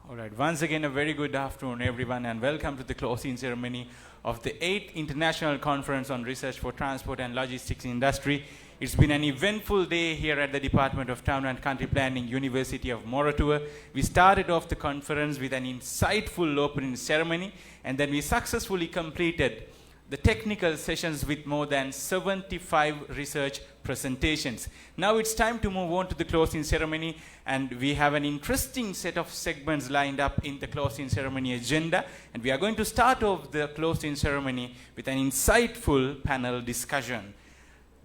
All right, once again, a very good afternoon, everyone, and welcome to the closing ceremony of the 8th International Conference on Research for Transport and Logistics Industry. It's been an eventful day here at the Department of Town and Country Planning, University of Moratuwa. We started off the conference with an insightful opening ceremony, and then we successfully completed the technical sessions with more than 75 research presentations. Now it's time to move on to the closing ceremony, and we have an interesting set of segments lined up in the closing ceremony agenda, and we are going to start off the closing ceremony with an insightful panel discussion.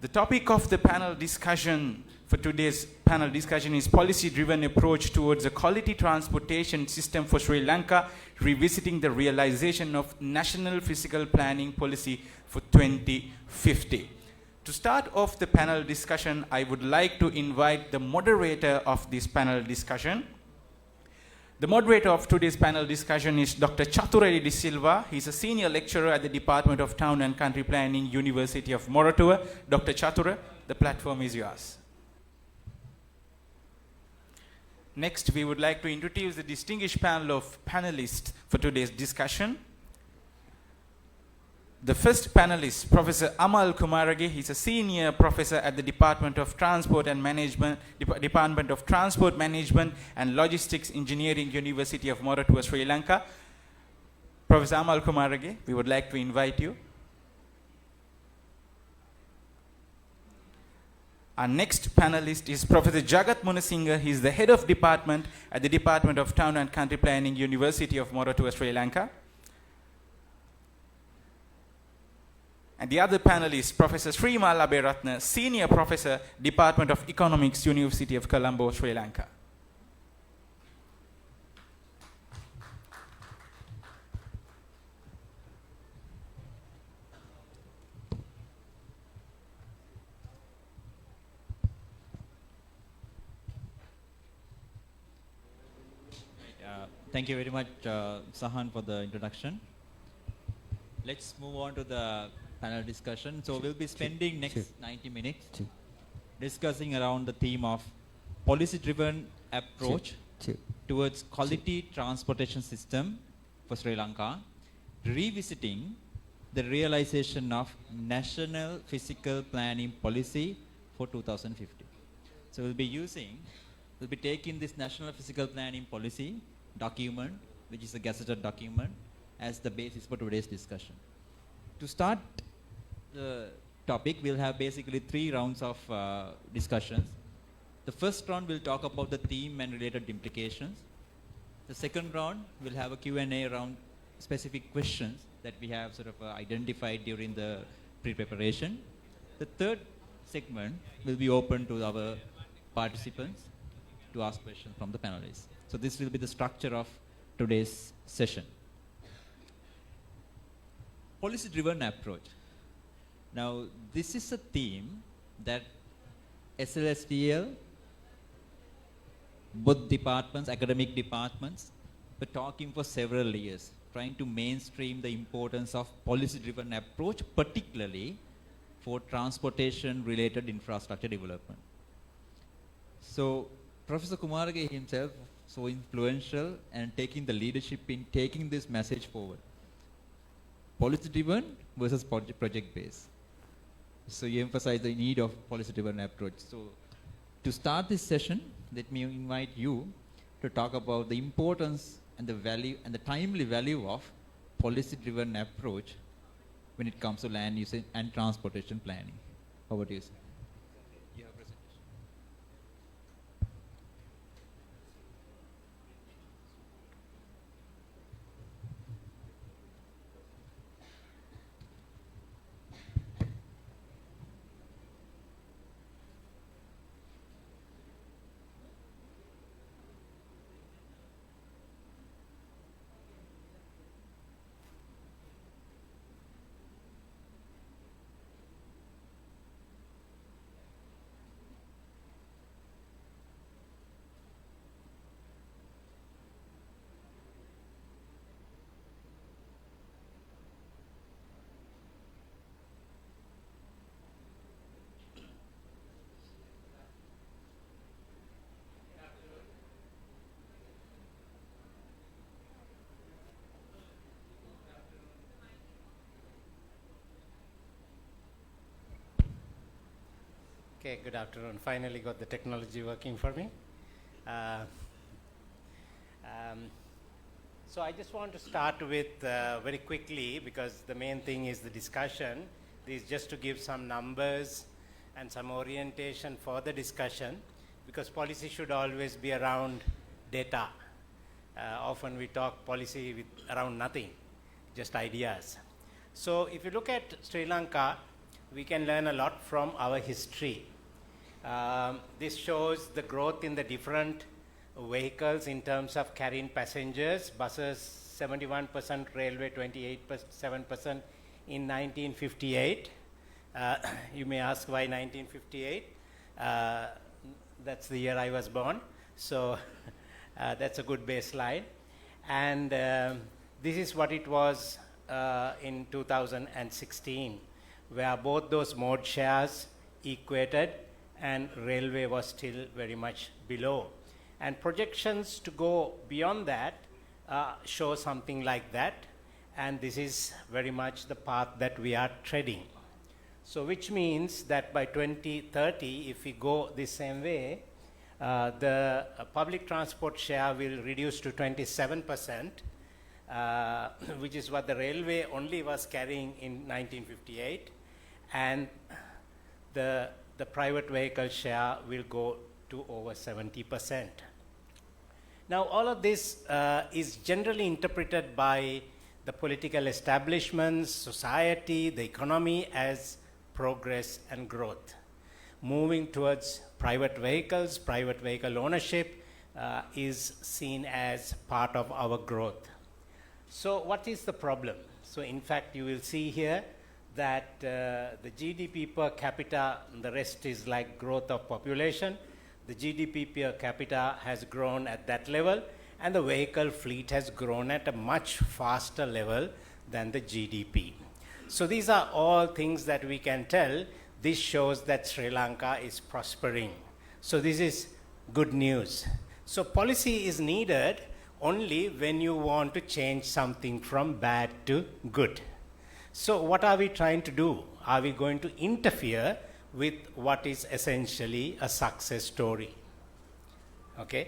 The topic of the panel discussion for today's panel discussion is policy-driven approach towards a quality transportation system for Sri Lanka, revisiting the realization of national physical planning policy for 2050. To start off the panel discussion, I would like to invite the moderator of this panel discussion. The moderator of today's panel discussion is Dr. Chathura De Silva. He's a senior lecturer at the Department of Town and Country Planning, University of Moratuwa. Dr. Chathura, the platform is yours. Next, we would like to introduce the distinguished panel of panelists for today's discussion. The first panelist, Professor Amal Kumarage. He's a senior professor at the Department of Transport and Management, Department of Transport Management and Logistics Engineering, University of Moratuwa, Sri Lanka. Professor Amal Kumarage, we would like to invite you. Our next panelist is Professor Jagat Munasinghe. He is the head of department at the Department of Town and Country Planning, University of Moratuwa, Sri Lanka. And the other panelist, Professor Srimala Beratna, senior professor, Department of Economics, University of Colombo, Sri Lanka. Thank you very much, Sahan, for the introduction. Let's move on to the panel discussion. So we'll be spending next 90 minutes discussing around the theme of policy-driven approach towards quality transportation system for Sri Lanka, revisiting the realization of national physical planning policy for 2050. So we'll be taking this national physical planning policy document, which is a gazetted document, as the basis for today's discussion. To start the topic, we'll have basically 3 rounds of discussions. The first round will talk about the theme and related implications. The second round will have a Q&A around specific questions that we have sort of identified during the pre-preparation. The third segment will be open to our participants to ask questions from the panelists. So this will be the structure of today's session. Policy-driven approach. Now, this is a theme that SLSTL, both departments, academic departments, were talking for several years, trying to mainstream the importance of policy-driven approach, particularly for transportation-related infrastructure development. So, Professor Kumarage himself, so influential and taking the leadership in taking this message forward. Policy-driven versus project-based. So you emphasize the need of policy-driven approach. So to start this session, let me invite you to talk about the importance and the value and the timely value of policy-driven approach when it comes to land use and transportation planning. Over to you, sir. Okay, good afternoon. Finally got the technology working for me. So I just want to start with very quickly, because the main thing is the discussion. This is just to give some numbers and some orientation for the discussion, because policy should always be around data. Often we talk policy with around nothing, just ideas. So if you look at Sri Lanka, we can learn a lot from our history. This shows the growth in the different vehicles in terms of carrying passengers. Buses 71%, railway 28.7% in 1958. You may ask why 1958. That's the year I was born. So that's a good baseline. And this is what it was in 2016, where both those mode shares equated and railway was still very much below. And projections to go beyond that show something like that. And this is very much the path that we are treading. So which means that by 2030, if we go the same way, the public transport share will reduce to 27%, which is what the railway only was carrying in 1958. And the private vehicle share will go to over 70%. Now, all of this is generally interpreted by the political establishments, society, the economy as progress and growth. Moving towards private vehicles, private vehicle ownership is seen as part of our growth. So what is the problem? So in fact, you will see here that the GDP per capita, the rest is like growth of population. The GDP per capita has grown at that level, and the vehicle fleet has grown at a much faster level than the GDP. So these are all things that we can tell. This shows that Sri Lanka is prospering. So this is good news. So policy is needed only when you want to change something from bad to good. So what are we trying to do? Are we going to interfere with what is essentially a success story? Okay.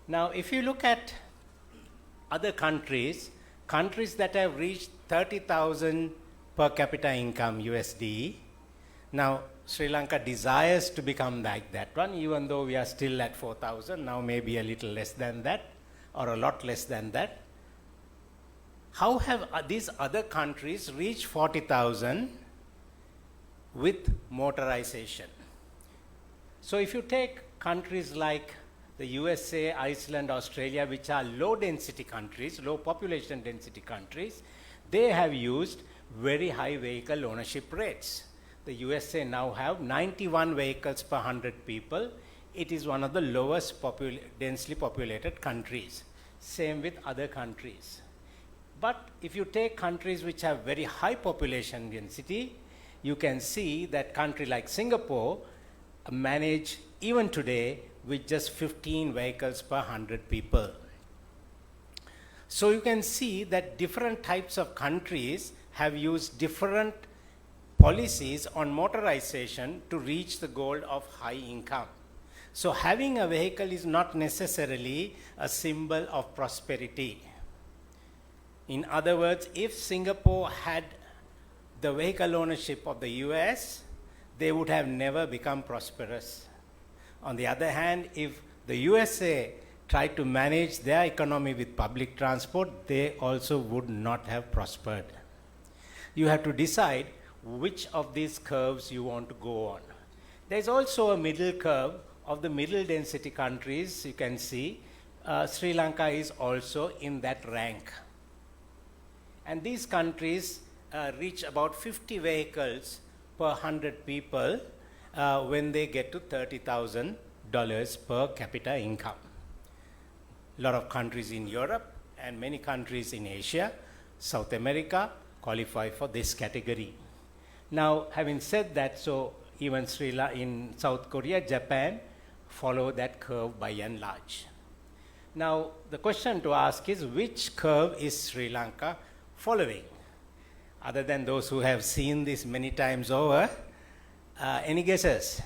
Now, if you look at other countries, countries that have reached 30,000 per capita income USD, now Sri Lanka desires to become like that one, even though we are still at 4,000, now maybe a little less than that, or a lot less than that. How have these other countries reached 40,000 with motorization? So if you take countries like the USA, Iceland, Australia, which are low density countries, low population density countries, they have used very high vehicle ownership rates. The USA now have 91 vehicles per 100 people. It is one of the lowest densely populated countries. Same with other countries. But if you take countries which have very high population density, you can see that country like Singapore manage even today with just 15 vehicles per 100 people. So you can see that different types of countries have used different policies on motorization to reach the goal of high income. So having a vehicle is not necessarily a symbol of prosperity. In other words, if Singapore had the vehicle ownership of the US, they would have never become prosperous. On the other hand, if the USA tried to manage their economy with public transport, they also would not have prospered. You have to decide which of these curves you want to go on. There's also a middle curve of the middle density countries. You can see Sri Lanka is also in that rank. And these countries reach about 50 vehicles per 100 people when they get to $30,000 per capita income. A lot of countries in Europe and many countries in Asia, South America qualify for this category. Now, having said that, so even Sri Lanka, in South Korea, Japan follow that curve by and large. Now, the question to ask is, which curve is Sri Lanka following? Other than those who have seen this many times over, Any guesses?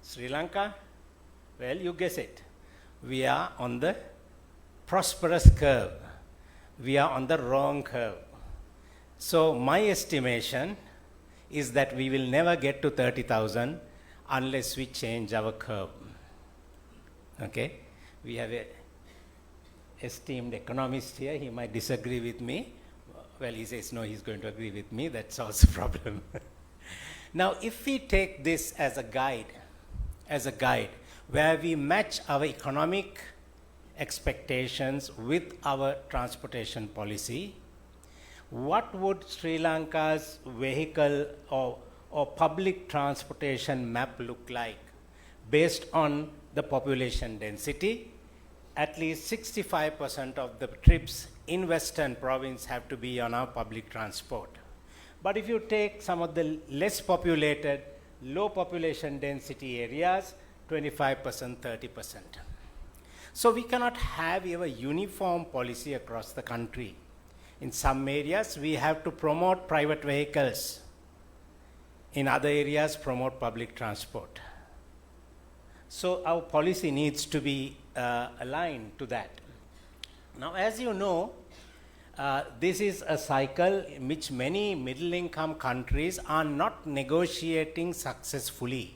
Sri Lanka? Well, you guess it. We are on the prosperous curve. We are on the wrong curve. So my estimation is that we will never get to 30,000 unless we change our curve. Okay? We have a esteemed economist here. He might disagree with me. Well, he says, no, he's going to agree with me. That solves the problem. Now, if we take this as a guide, where we match our economic expectations with our transportation policy, what would Sri Lanka's vehicle or public transportation map look like based on the population density? At least 65% of the trips in Western province have to be on our public transport. But if you take some of the less populated, low population density areas, 25%, 30%. So we cannot have a uniform policy across the country. In some areas, we have to promote private vehicles. In other areas, promote public transport. So our policy needs to be aligned to that. Now, as you know, this is a cycle in which many middle-income countries are not negotiating successfully.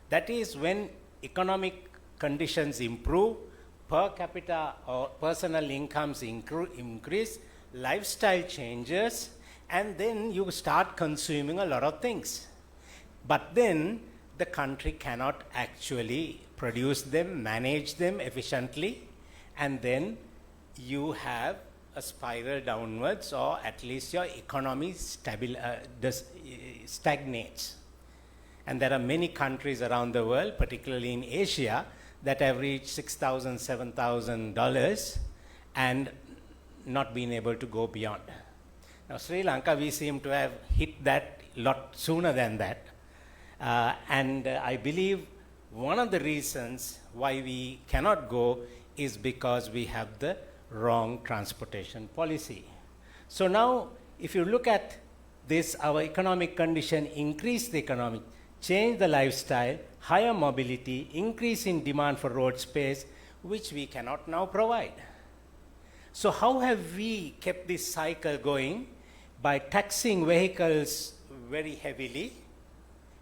That is, when economic conditions improve, per capita or personal incomes increase, lifestyle changes, and then you start consuming a lot of things. But then the country cannot actually produce them, manage them efficiently, and then you have a spiral downwards, or at least your economy stagnates. And there are many countries around the world, particularly in Asia, that have reached $6,000, $7,000 and not been able to go beyond. Now, Sri Lanka, we seem to have hit that lot sooner than that. And I believe one of the reasons why we cannot go is because we have the wrong transportation policy. So now, if you look at this, our economic condition, increase the economic, change the lifestyle, higher mobility, increase in demand for road space, which we cannot now provide. So how have we kept this cycle going? By taxing vehicles very heavily.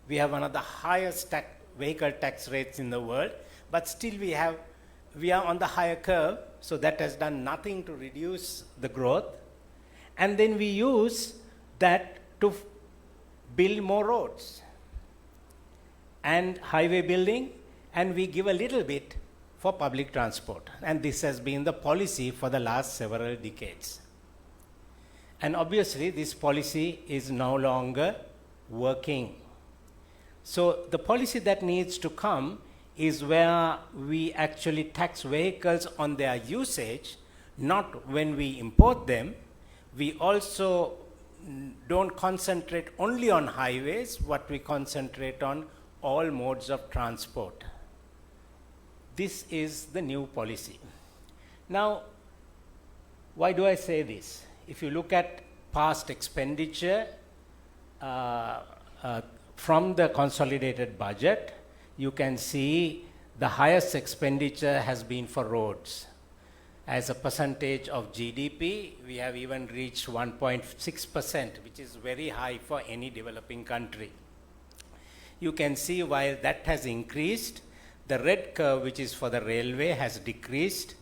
We have one of the highest vehicle tax rates in the world, but still we are on the higher curve, so that has done nothing to reduce the growth. And then we use that to build more roads and highway building, and we give a little bit for public transport. And this has been the policy for the last several decades. And obviously, this policy is no longer working. So the policy that needs to come is where we actually tax vehicles on their usage, not when we import them. We also don't concentrate only on highways, but we concentrate on all modes of transport. This is the new policy. Now, why do I say this? If you look at past expenditure from the consolidated budget, you can see the highest expenditure has been for roads. As a percentage of GDP, we have even reached 1.6%, which is very high for any developing country. You can see while that has increased, the red curve, which is for the railway, has decreased.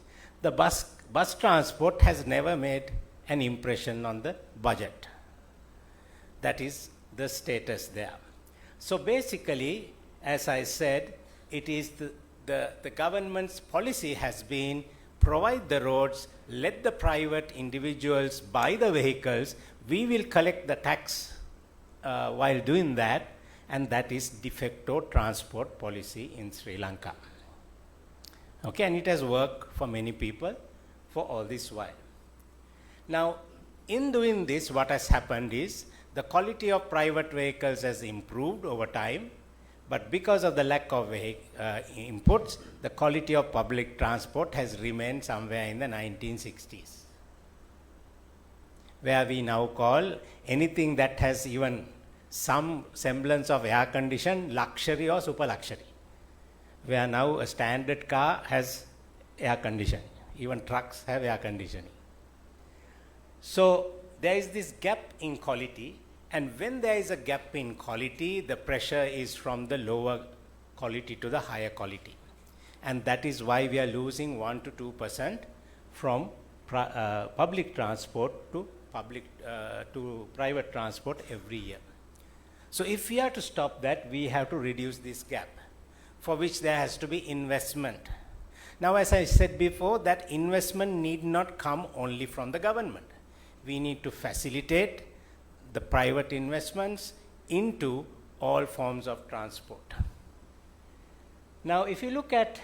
The bus transport has never made an impression on the budget. That is the status there. So basically, as I said, it is the government's policy has been provide the roads, let the private individuals buy the vehicles, we will collect the tax while doing that, and that is de facto transport policy in Sri Lanka. Okay, and it has worked for many people for all this while. Now, in doing this, what has happened is the quality of private vehicles has improved over time, but because of the lack of inputs, the quality of public transport has remained somewhere in the 1960s, where we now call anything that has even some semblance of air condition, luxury or super luxury, where now a standard car has air conditioning. Even trucks have air conditioning. So there is this gap in quality, and when there is a gap in quality, the pressure is from the lower quality to the higher quality. And that is why we are losing 1 to 2% from public transport to private transport every year. So if we are to stop that, we have to reduce this gap, for which there has to be investment. Now, as I said before, that investment need not come only from the government. We need to facilitate the private investments into all forms of transport. Now, if you look at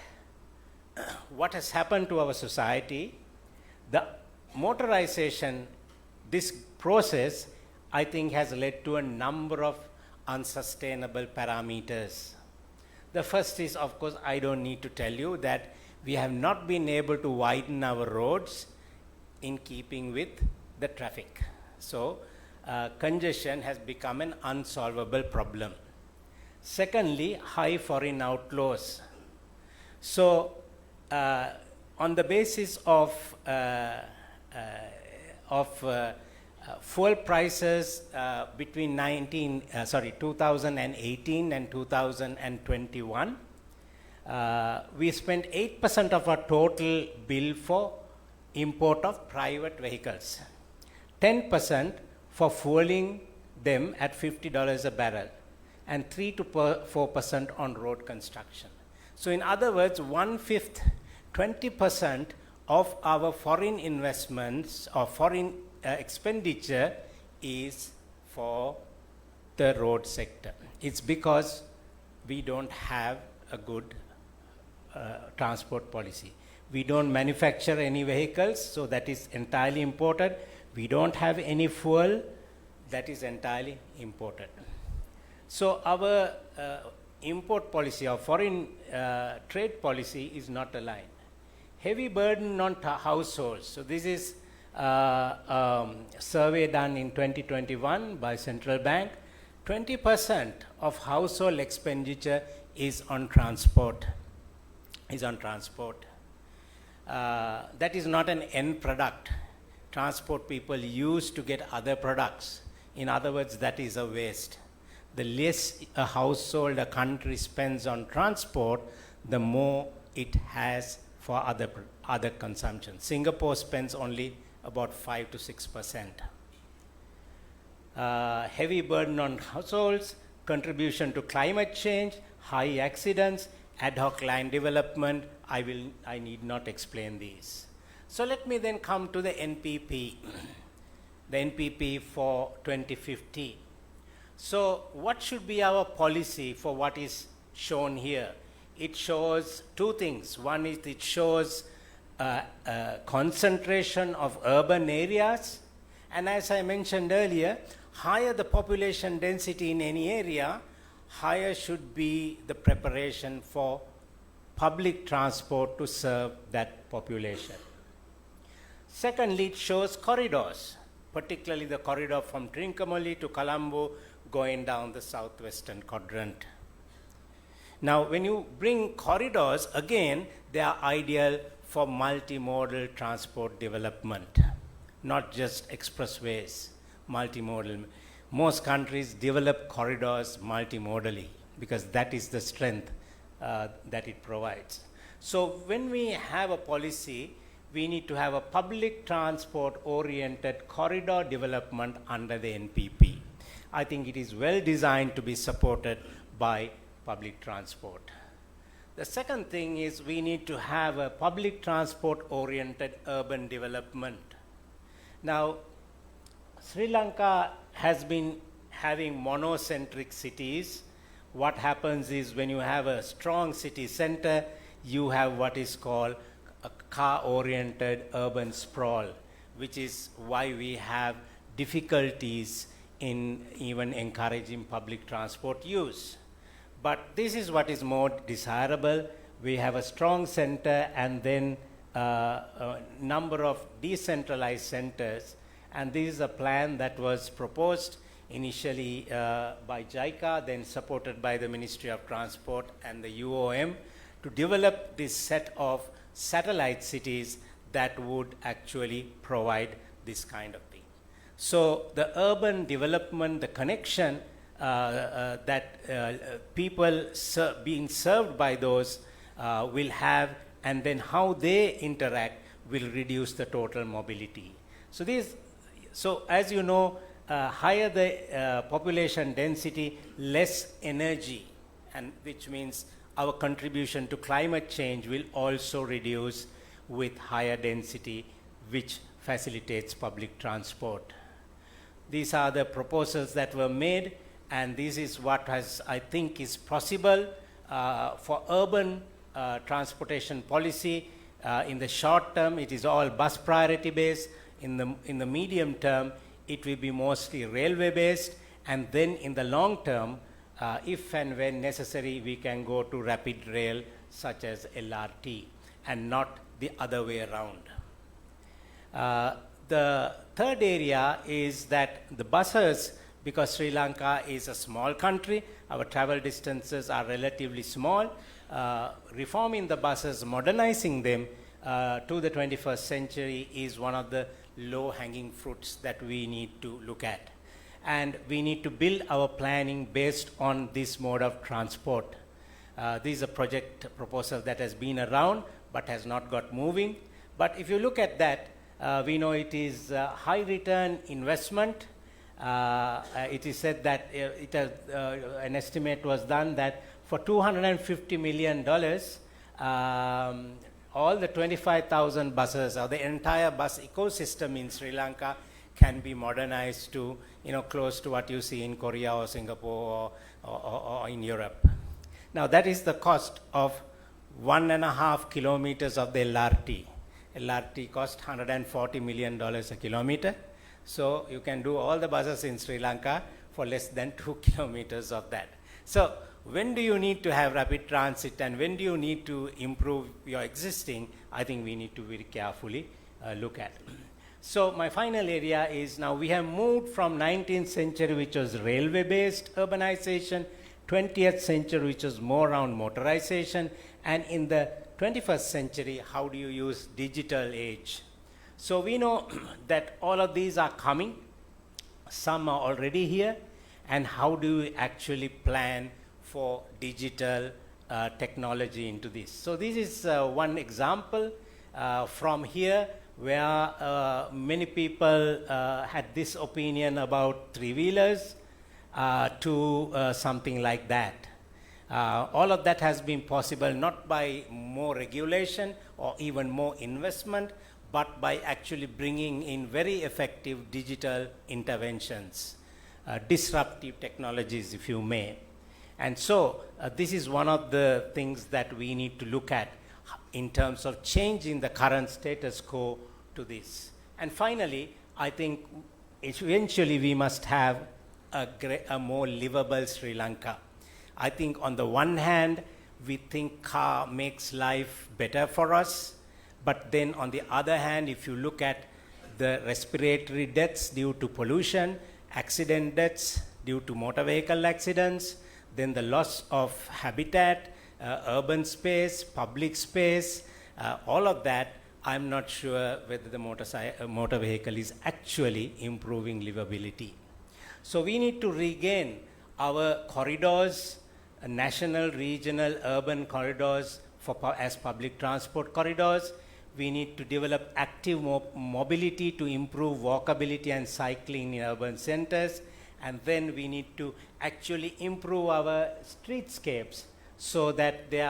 what has happened to our society, the motorization, this process, I think has led to a number of unsustainable parameters. The first is, of course, I don't need to tell you that we have not been able to widen our roads in keeping with the traffic. So, congestion has become an unsolvable problem. Secondly, high foreign outflows. So, on the basis of fuel prices between 2018 and 2021, we spent 8% of our total bill for import of private vehicles, 10% for fueling them at $50 a barrel, and 3 to 4% on road construction. So in other words, 1/5, 20% of our foreign investments or foreign expenditure is for the road sector. It's because we don't have a good transport policy. We don't manufacture any vehicles, so that is entirely imported. We don't have any fuel, that is entirely imported. So our import policy or foreign trade policy is not aligned. Heavy burden on households. So this is survey done in 2021 by Central Bank. 20% of household expenditure is on transport. That is not an end product. Transport people use to get other products. In other words, that is a waste. The less a household, a country spends on transport, the more it has for other consumption. Singapore spends only about 5 to 6%. Heavy burden on households, contribution to climate change, high accidents, ad hoc land development. I need not explain these. So let me then come to the NPP, the NPP for 2050. So what should be our policy for what is shown here? It shows two things. One is it shows concentration of urban areas, and as I mentioned earlier, higher the population density in any area, higher should be the preparation for public transport to serve that population. Secondly, it shows corridors, particularly the corridor from Trincomalee to Colombo going down the southwestern quadrant. Now, when you bring corridors, again, they are ideal for multimodal transport development, not just expressways, multimodal. Most countries develop corridors multimodally because that is the strength that it provides. So when we have a policy, we need to have a public transport oriented corridor development under the NPP. I think it is well designed to be supported by public transport. The second thing is we need to have a public transport oriented urban development. Now, Sri Lanka has been having monocentric cities. What happens is when you have a strong city center, you have what is called a car-oriented urban sprawl, which is why we have difficulties in even encouraging public transport use. But this is what is more desirable. We have a strong center and then a number of decentralized centers. And this is a plan that was proposed initially by JICA, then supported by the Ministry of Transport and the UOM, to develop this set of satellite cities that would actually provide this kind of thing. So the urban development, the connection that people being served by those will have, and then how they interact will reduce the total mobility. So as you know, higher the population density, less energy, and which means our contribution to climate change will also reduce with higher density, which facilitates public transport. These are the proposals that were made, and this is what I think is possible for urban transportation policy. In the short term, it is all bus priority based. In the medium term, it will be mostly railway based, and then in the long term, if and when necessary, we can go to rapid rail such as LRT, and not the other way around. The third area is that the buses, because Sri Lanka is a small country, our travel distances are relatively small. Reforming the buses, modernizing them to the 21st century is one of the low-hanging fruits that we need to look at. And we need to build our planning based on this mode of transport. This is a project proposal that has been around but has not got moving. But if you look at that, we know it is high return investment. It is said that an estimate was done that for $250 million, all the 25,000 buses, or the entire bus ecosystem in Sri Lanka, can be modernized to, close to what you see in Korea or Singapore or in Europe. Now, that is the cost of 1.5 kilometers of the LRT. LRT costs $140 million a kilometer. So you can do all the buses in Sri Lanka for less than 2 kilometers of that. So when do you need to have rapid transit, and when do you need to improve your existing? I think we need to very carefully look at. So my final area is, now we have moved from 19th century, which was railway-based urbanization, 20th century, which was more around motorization, and in the 21st century, how do you use digital age? So we know that all of these are coming. Some are already here. And how do we actually plan for digital technology into this? So this is one example from here, where many people had this opinion about three-wheelers to something like that. All of that has been possible not by more regulation or even more investment, but by actually bringing in very effective digital interventions, disruptive technologies, if you may. And so this is one of the things that we need to look at in terms of changing the current status quo to this. And finally, I think eventually we must have a more livable Sri Lanka. I think on the one hand, we think car makes life better for us. But then on the other hand, if you look at the respiratory deaths due to pollution, accident deaths due to motor vehicle accidents, then the loss of habitat, urban space, public space, all of that, I'm not sure whether the motor vehicle is actually improving livability. So we need to regain our corridors, national, regional, urban corridors as public transport corridors. We need to develop active mobility to improve walkability and cycling in urban centers. And then we need to actually improve our streetscapes so that they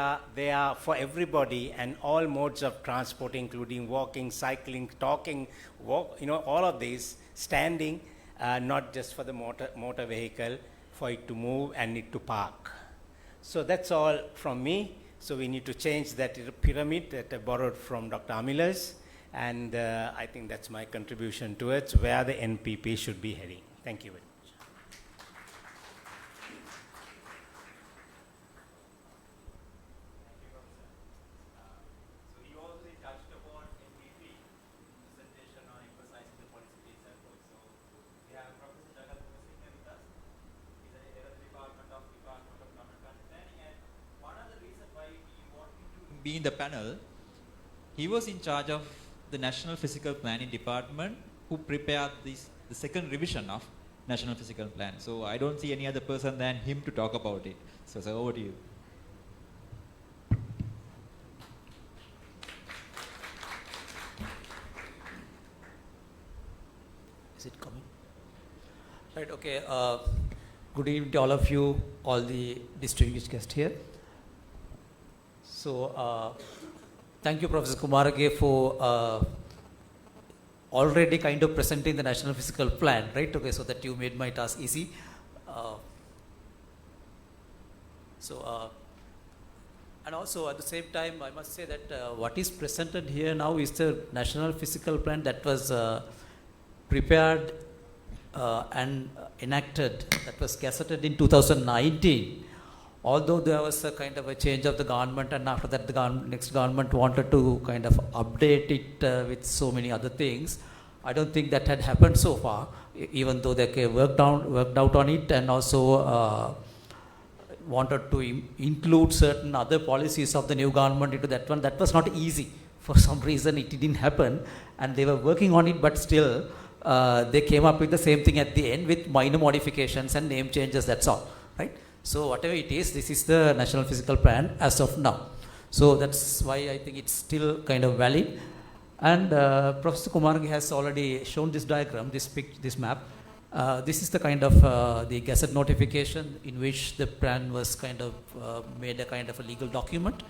are for everybody, and all modes of transport, including walking, cycling, talking, all of these, standing, not just for the motor vehicle, for it to move and it to park. So that's all from me. So we need to change that pyramid that I borrowed from Dr. Amilas, and I think that's my contribution towards where the NPP should be heading. Thank you very much. So you already touched upon NPP, presentation on emphasizing the policy-based approach. So we have Professor Jagat Singh with us. be in the panel, he was in charge of the National Physical Planning Department who prepared the second revision of National Physical Plan. So I don't see any other person than him to talk about it. So sir, over to you. Is it coming? Right, okay. Good evening to all of you, all the distinguished guests here. So, thank you, Professor Kumarage, for already kind of presenting the National Physical Plan, right? Okay, so that you made my task easy. And also at the same time, I must say that what is presented here now is the National Physical Plan that was prepared and enacted, that was gazetted in 2019. Although there was a kind of a change of the government, and after that the next government wanted to kind of update it with so many other things. I don't think that had happened so far, even though they worked out on it, and also wanted to include certain other policies of the new government into that one. That was not easy. For some reason it didn't happen, and they were working on it, but still they came up with the same thing at the end with minor modifications and name changes, that's all, right? So whatever it is, this is the National Physical Plan as of now. So that's why I think it's still kind of valid. And Professor Kumarage has already shown this diagram, this map. This is the kind of the Gazette notification in which the plan was kind of made a kind of a legal document.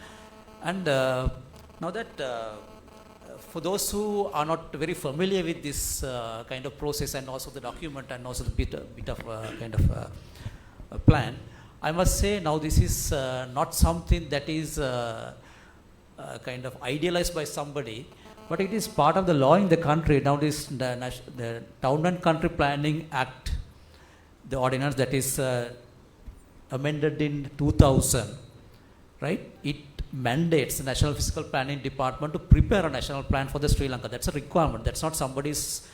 And now that for those who are not very familiar with this kind of process and also the document and also the bit of kind of a plan, I must say now this is not something that is kind of idealized by somebody, but it is part of the law in the country. Now this the Town and Country Planning Act, the ordinance that is amended in 2000, right? It mandates the National Physical Planning Department to prepare a national plan for the Sri Lanka. That's a requirement. That's not somebody's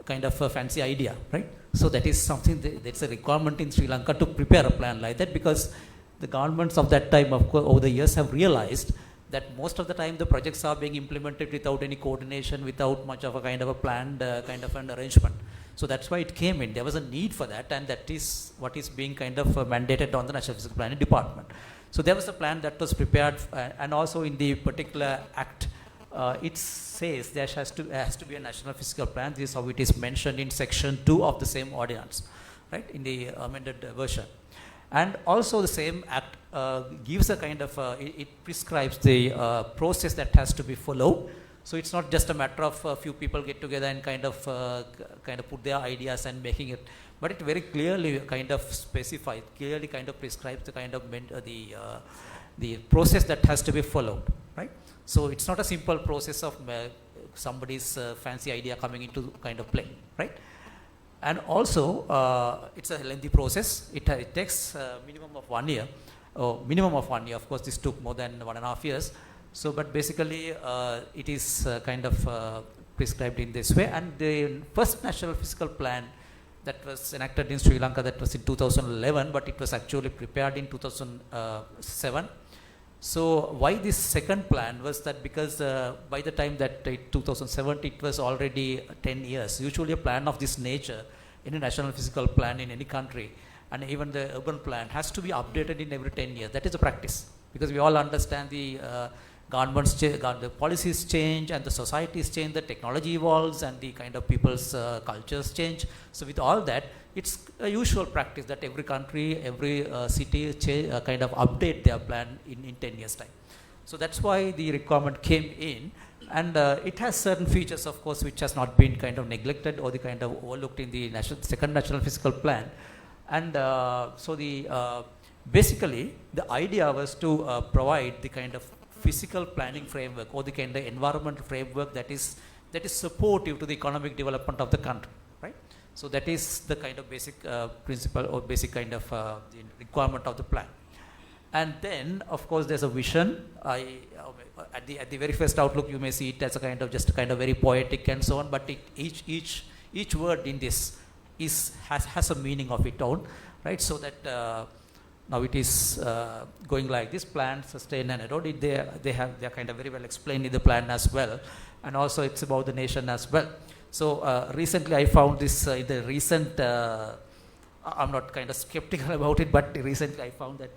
kind of a fancy idea, right? So that is something that's a requirement in Sri Lanka to prepare a plan like that, because the governments of that time, of course, over the years have realized that most of the time the projects are being implemented without any coordination, without much of a kind of a planned kind of an arrangement. So that's why it came in. There was a need for that, and that is what is being kind of mandated on the National Physical Planning Department. So there was a plan that was prepared, and also in the particular act, it says there has to be a national physical plan. This is how it is mentioned in section 2 of the same ordinance, right, in the amended version. And also the same act gives a kind of, it prescribes the process that has to be followed. So it's not just a matter of a few people get together and kind of put their ideas and making it, but it very clearly kind of specifies, clearly kind of prescribes the kind of the process that has to be followed, right? So it's not a simple process of somebody's fancy idea coming into kind of play, right? And also it's a lengthy process. It takes minimum of 1 year. Minimum of 1 year. Of course, this took more than 1.5 years. So, but basically it is kind of prescribed in this way. And the first National Physical Plan that was enacted in Sri Lanka, that was in 2011, but it was actually prepared in 2007. So why this second plan was that because by the time that 2007, it was already 10 years. Usually a plan of this nature in a national physical plan in any country, and even the urban plan, has to be updated in every 10 years. That is the practice, because we all understand the the policies change and the societies change, the technology evolves and the kind of people's cultures change. So with all that, it's a usual practice that every country, every city kind of update their plan in 10 years time. So that's why the requirement came in, and it has certain features, of course, which has not been kind of neglected or the kind of overlooked in the second national physical plan. And so the basically the idea was to provide the kind of physical planning framework or the kind of environmental framework that is supportive to the economic development of the country, right? So that is the kind of basic principle or basic kind of the requirement of the plan. And then, of course, there's a vision. At the very first outlook, you may see it as a kind of just a kind of very poetic and so on. But each word in this has a meaning of its own, right? So that Now it is going like this: plan, sustain, and erode. They are kind of very well explained in the plan as well, and also it's about the nation as well. So recently I found this in the recent. I'm not kind of skeptical about it, but recently I found that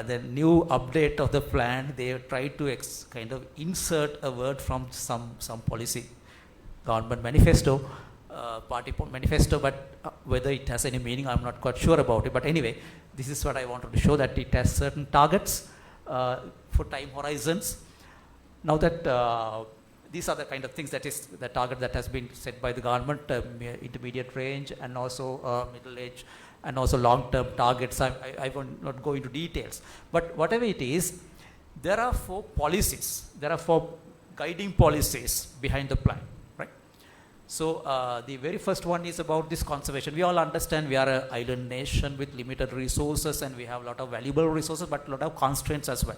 the new update of the plan, they tried to kind of insert a word from some policy, government manifesto, party manifesto, but whether it has any meaning, I'm not quite sure about it. But anyway, this is what I wanted to show, that it has certain targets for time horizons. Now that these are the kind of things that is the target that has been set by the government, intermediate range and also middle age and also long-term targets. I will not go into details. But whatever it is, there are 4 policies. There are 4 guiding policies behind the plan, right? So the very first one is about this conservation. We all understand we are an island nation with limited resources, and we have a lot of valuable resources, but a lot of constraints as well.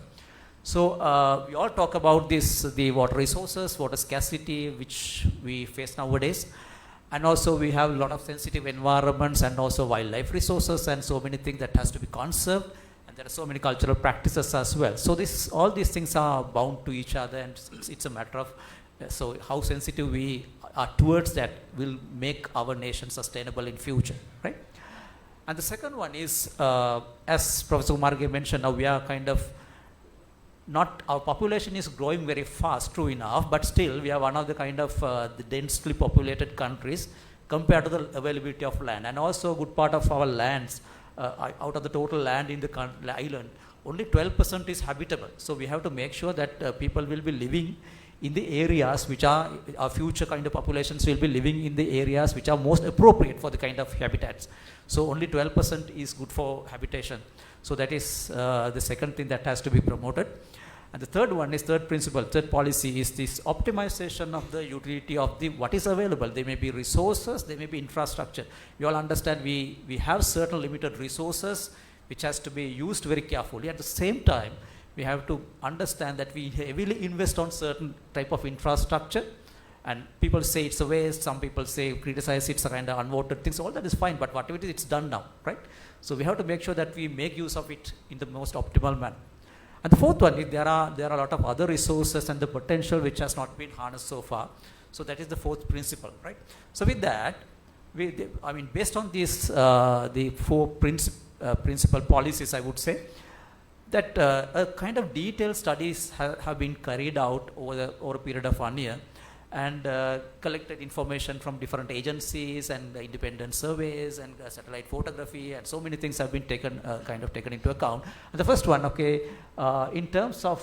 So we all talk about this, the water resources, water scarcity, which we face nowadays. And also we have a lot of sensitive environments and also wildlife resources and so many things that has to be conserved. And there are so many cultural practices as well. So all these things are bound to each other, and it's a matter of so how sensitive we are towards that will make our nation sustainable in future, right? And the second one is, as Professor Umarge mentioned, now we are kind of not, our population is growing very fast, true enough, but still we are one of the kind of the densely populated countries compared to the availability of land. And also a good part of our lands, out of the total land in the island, only 12% is habitable. So we have to make sure that people will be living in the areas which are, our future kind of populations will be living in the areas which are most appropriate for the kind of habitats. So only 12% is good for habitation. So that is the second thing that has to be promoted. And the third one is, third principle, third policy is this optimization of the utility of the what is available. They may be resources, they may be infrastructure. You all understand we have certain limited resources which has to be used very carefully. At the same time, we have to understand that we heavily invest on certain type of infrastructure. And people say it's a waste, some people say, criticize it's a kind of unwanted things. All that is fine, but whatever it is, it's done now, right? So we have to make sure that we make use of it in the most optimal manner. And the fourth one is there are a lot of other resources and the potential which has not been harnessed so far. So that is the fourth principle, right? So with that, based on these the 4 principal policies, I would say that a kind of detailed studies have been carried out over a period of 1 year, and collected information from different agencies and independent surveys and satellite photography, and so many things have been taken into account. And the first one, in terms of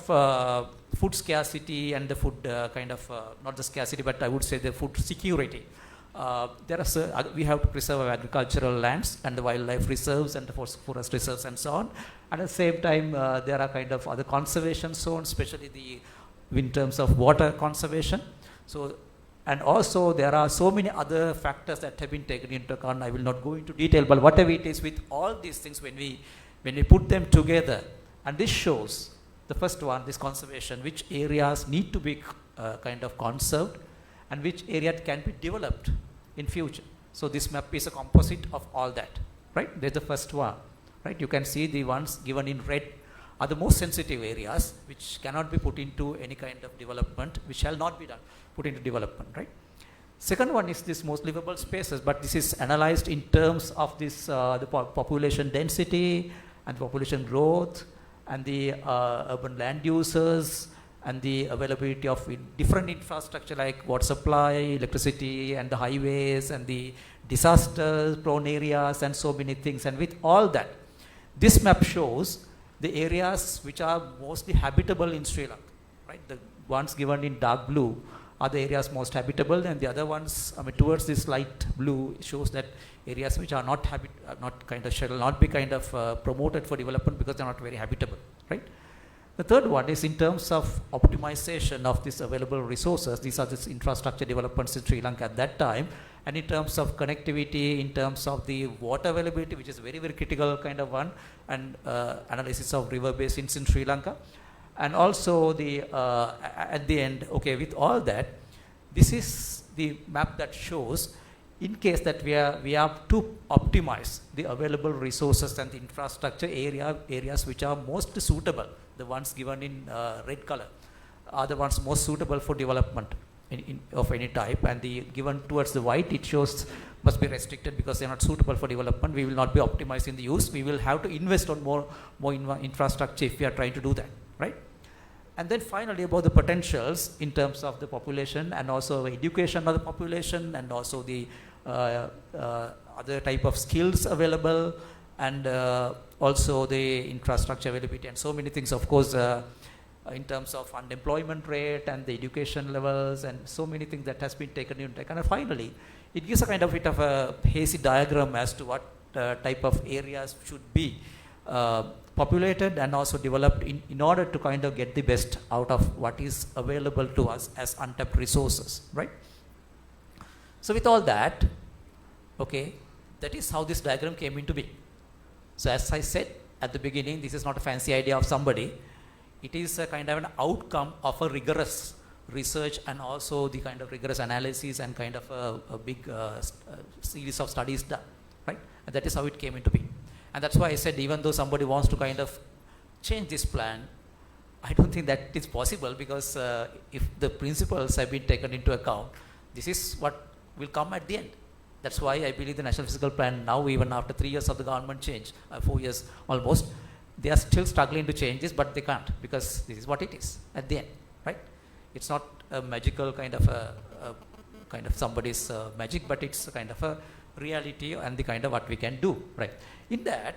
food scarcity and the food not the scarcity, but I would say the food security. We have to preserve our agricultural lands and the wildlife reserves and the forest reserves and so on. At the same time, there are kind of other conservation zones, especially in terms of water conservation. So, and also there are so many other factors that have been taken into account. I will not go into detail, but whatever it is, with all these things, when we put them together, and this shows the first one, this conservation, which areas need to be kind of conserved and which area can be developed in future. So this map is a composite of all that, right? There's the first one, right? You can see the ones given in red are the most sensitive areas which cannot be put into any kind of development, which shall not be put into development, right? Second one is this most livable spaces, but this is analyzed in terms of this the population density and population growth and the urban land users and the availability of different infrastructure like water supply, electricity, and the highways and the disaster prone areas and so many things. And with all that, this map shows the areas which are mostly habitable in Sri Lanka, right? The ones given in dark blue are the areas most habitable, and the other ones, towards this light blue shows that areas which are not shall not be kind of promoted for development because they are not very habitable, right? The third one is in terms of optimization of these available resources. These are this infrastructure developments in Sri Lanka at that time, and in terms of connectivity, in terms of the water availability, which is very, very critical kind of one, and analysis of river basins in Sri Lanka. And also the at the end, with all that, this is the map that shows in case that we have to optimize the available resources and the infrastructure areas which are most suitable, the ones given in red color, are the ones most suitable for development of any type, and the given towards the white, it shows must be restricted because they are not suitable for development. We will not be optimizing the use. We will have to invest on more infrastructure if we are trying to do that, right? And then finally about the potentials in terms of the population and also education of the population and also the other type of skills available and also the infrastructure availability and so many things, of course, in terms of unemployment rate and the education levels and so many things that has been taken into account. And finally, it gives a kind of bit of a hazy diagram as to what type of areas should be populated and also developed in order to kind of get the best out of what is available to us as untapped resources, right? So with all that, okay, that is how this diagram came into being. So as I said at the beginning, this is not a fancy idea of somebody. It is a kind of an outcome of a rigorous research and also the kind of rigorous analysis and kind of a big series of studies done, right? And that is how it came into being. And that's why I said, even though somebody wants to kind of change this plan, I don't think that is possible, because if the principles have been taken into account, this is what will come at the end. That's why I believe the National Physical Plan now, even after 3 years of the government change, 4 years almost, they are still struggling to change this, but they can't, because this is what it is at the end, right? It's not a magical kind of somebody's magic, but it's a kind of a reality and the kind of what we can do, right? In that,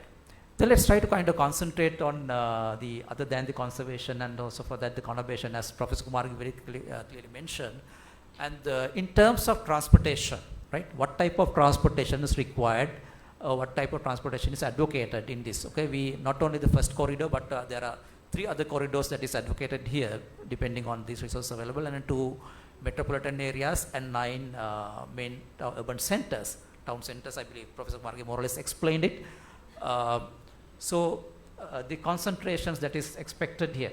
then let's try to kind of concentrate on the other than the conservation and also for that the conurbation, as Professor Kumar very clearly mentioned. And in terms of transportation, right? What type of transportation is required? What type of transportation is advocated in this? Okay, we not only the first corridor, but there are 3 other corridors that is advocated here, depending on these resources available, and 2 metropolitan areas and 9 main urban centers. Town centers, I believe Professor Margi more or less explained it. The concentrations that is expected here,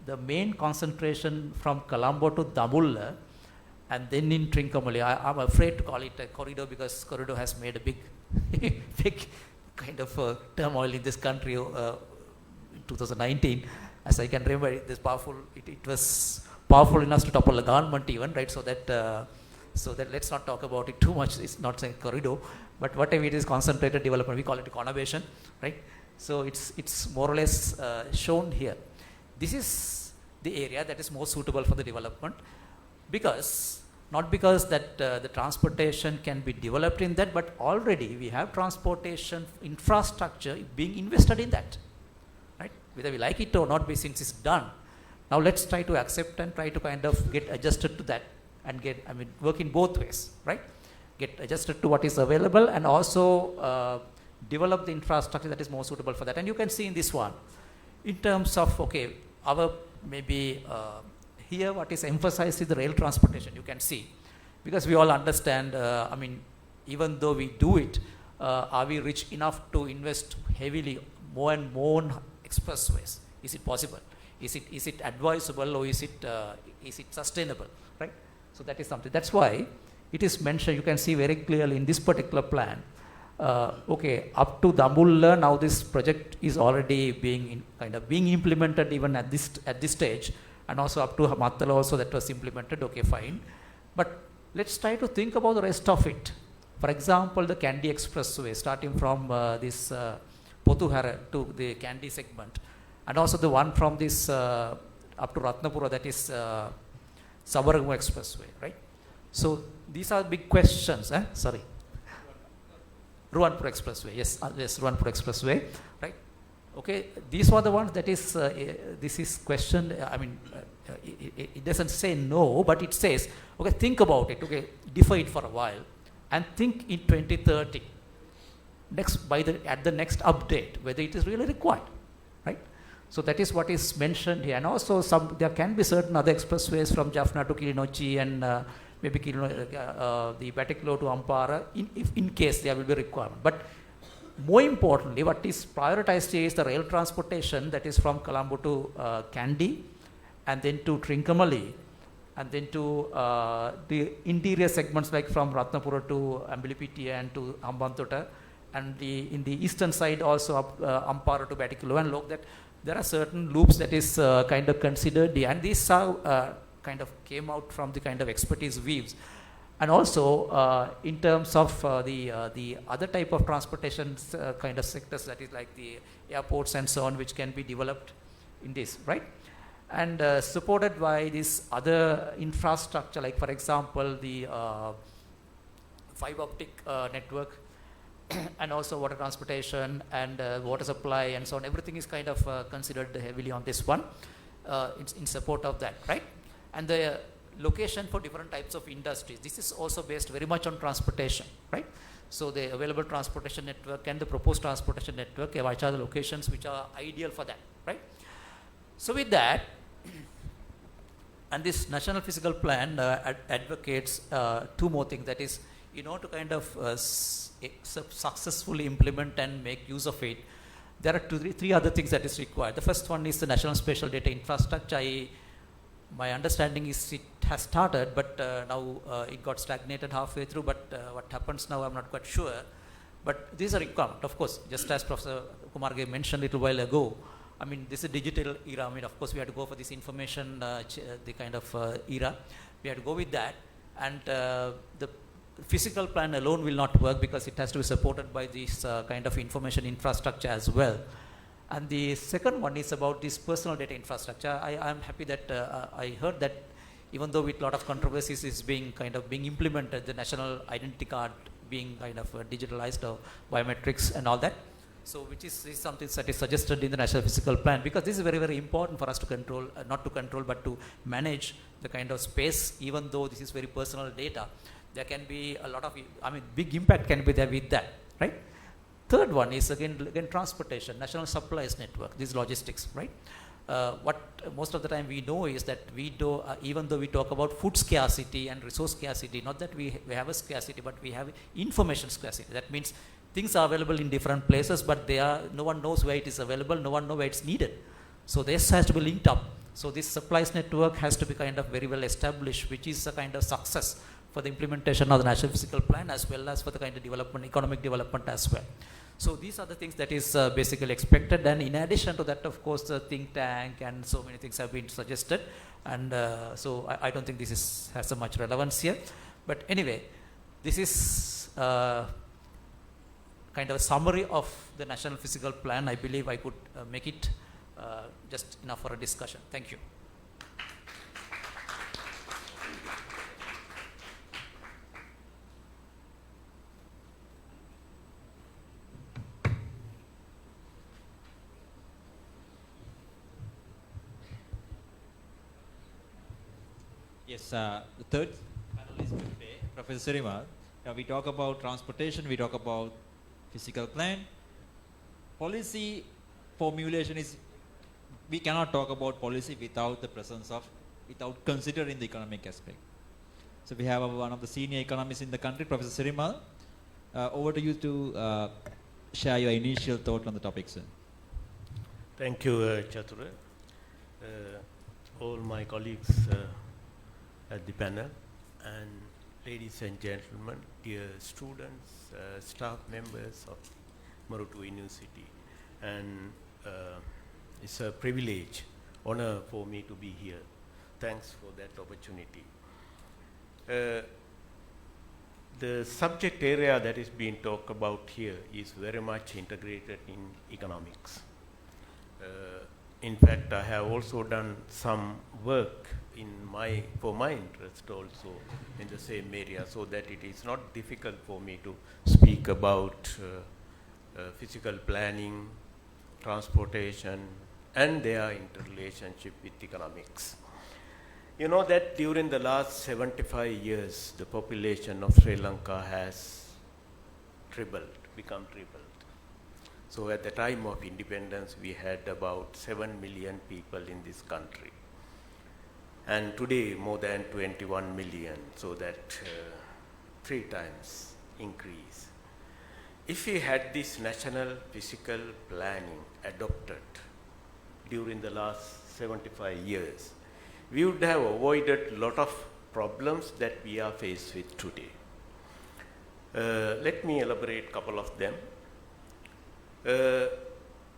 the main concentration from Colombo to Dambulla and then in Trincomalee. I'm afraid to call it a corridor because corridor has made a big kind of turmoil in this country in 2019. As I can remember, it was powerful enough to topple the government even, right? So that let's not talk about it too much. It's not a corridor, but whatever it is, concentrated development, we call it a conurbation, right? So it's more or less shown here. This is the area that is most suitable for the development, not because that the transportation can be developed in that, but already we have transportation infrastructure being invested in that, right? Whether we like it or not, since it's done. Now let's try to accept and try to kind of get adjusted to that and work in both ways, right? Get adjusted to what is available and also develop the infrastructure that is more suitable for that. And you can see in this one, in terms of, okay, our maybe here what is emphasized is the rail transportation, you can see. Because we all understand, even though we do it, are we rich enough to invest heavily more and more on expressways? Is it possible? Is it advisable, or is it sustainable, right? So that is something. That's why it is mentioned, you can see very clearly in this particular plan, okay, up to Dambulla, now this project is already being implemented even at this stage, and also up to Mattala also that was implemented, okay, fine. But let's try to think about the rest of it. For example, the Kandy Expressway, starting from this Pothuhara to the Kandy segment, and also the one from this up to Ratnapura, that is Sabaragamu Expressway, right? So these are big questions. Ruwanpura Expressway, yes, Ruwanpura Expressway, right? Okay, these were the ones that is, this is questioned. It doesn't say no, but it says, okay, think about it, okay, defer it for a while, and think in 2030, at the next update, whether it is really required, right? So that is what is mentioned here. And also there can be certain other expressways from Jaffna to Kilinochchi and maybe the Batiklo to Ampara, in case there will be requirement. But more importantly, what is prioritized here is the rail transportation that is from Colombo to Kandy and then to Trincomalee and then to the interior segments like from Ratnapura to Ambilipiti and to Hambantota, and in the eastern side also up Ampara to Batikulo and Lok, that there are certain loops that is kind of considered, and these are kind of came out from the kind of expertise weaves. And also in terms of the other type of transportation kind of sectors, that is like the airports and so on, which can be developed in this, right? And supported by this other infrastructure, like for example the fiber optic network and also water transportation and water supply and so on. Everything is kind of considered heavily on this one in support of that, right? And the location for different types of industries, this is also based very much on transportation, right? So the available transportation network and the proposed transportation network, which are the locations which are ideal for that, right? So with that, and this National Physical Plan advocates two more things, that is, in order to kind of successfully implement and make use of it, there are three other things that is required. The first one is the National Spatial Data Infrastructure. My understanding is it has started, but now it got stagnated halfway through, but what happens now I'm not quite sure. But these are requirement, of course, just as Professor Kumar mentioned a little while ago. I mean, this is a digital era. I mean, of course, we have to go for this information, the kind of era. We have to go with that. And the physical plan alone will not work because it has to be supported by this kind of information infrastructure as well. And the second one is about this personal data infrastructure. I am happy that I heard that even though with a lot of controversies is being implemented, the national identity card being kind of digitalized or biometrics and all that. So which is something that is suggested in the National Physical Plan, because this is very, very important for us to control, not to control, but to manage the kind of space. Even though this is very personal data, there can be a lot of, big impact can be there with that, right? Third one is again transportation, national supplies network, this logistics, right? What most of the time we know is that we do, even though we talk about food scarcity and resource scarcity, not that we have a scarcity, but we have information scarcity. That means things are available in different places, but no one knows where it is available, no one knows where it's needed. So this has to be linked up. So this supplies network has to be kind of very well established, which is a kind of success for the implementation of the National Physical Plan, as well as for the kind of development, economic development as well. So these are the things that is basically expected, and in addition to that, of course, the think tank and so many things have been suggested, and so I don't think this has so much relevance here. But anyway, this is kind of a summary of the National Physical Plan. I believe I could make it just enough for a discussion. Thank you. Yes, the third panelist today, Professor Sirimal. Now we talk about transportation, we talk about physical plan. Policy formulation is, we cannot talk about policy without the presence of, without considering the economic aspect. So we have one of the senior economists in the country, Professor Sirimal. Over to you to share your initial thought on the topic, sir. Thank you, Chatura. All my colleagues at the panel, and ladies and gentlemen, dear students, staff members of Marutu University, and it's a privilege, honor for me to be here. Thanks for that opportunity. The subject area that is being talked about here is very much integrated in economics. In fact, I have also done some work for my interest also in the same area, so that it is not difficult for me to speak about physical planning, transportation, and their interrelationship with economics. You know that during the last 75 years, the population of Sri Lanka has become tripled. So at the time of independence, we had about 7 million people in this country. And today, more than 21 million, so that 3 times increase. If we had this national physical planning adopted during the last 75 years, we would have avoided a lot of problems that we are faced with today. Let me elaborate a couple of them.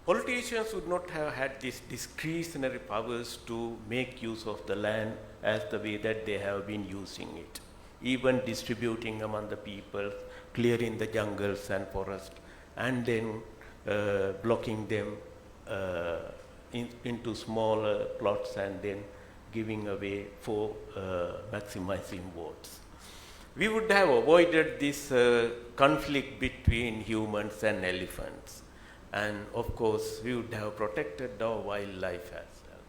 Politicians would not have had these discretionary powers to make use of the land as the way that they have been using it, even distributing among the people, clearing the jungles and forests, and then blocking them into smaller plots and then giving away for maximizing votes. We would have avoided this conflict between humans and elephants. And of course, we would have protected our wildlife as well.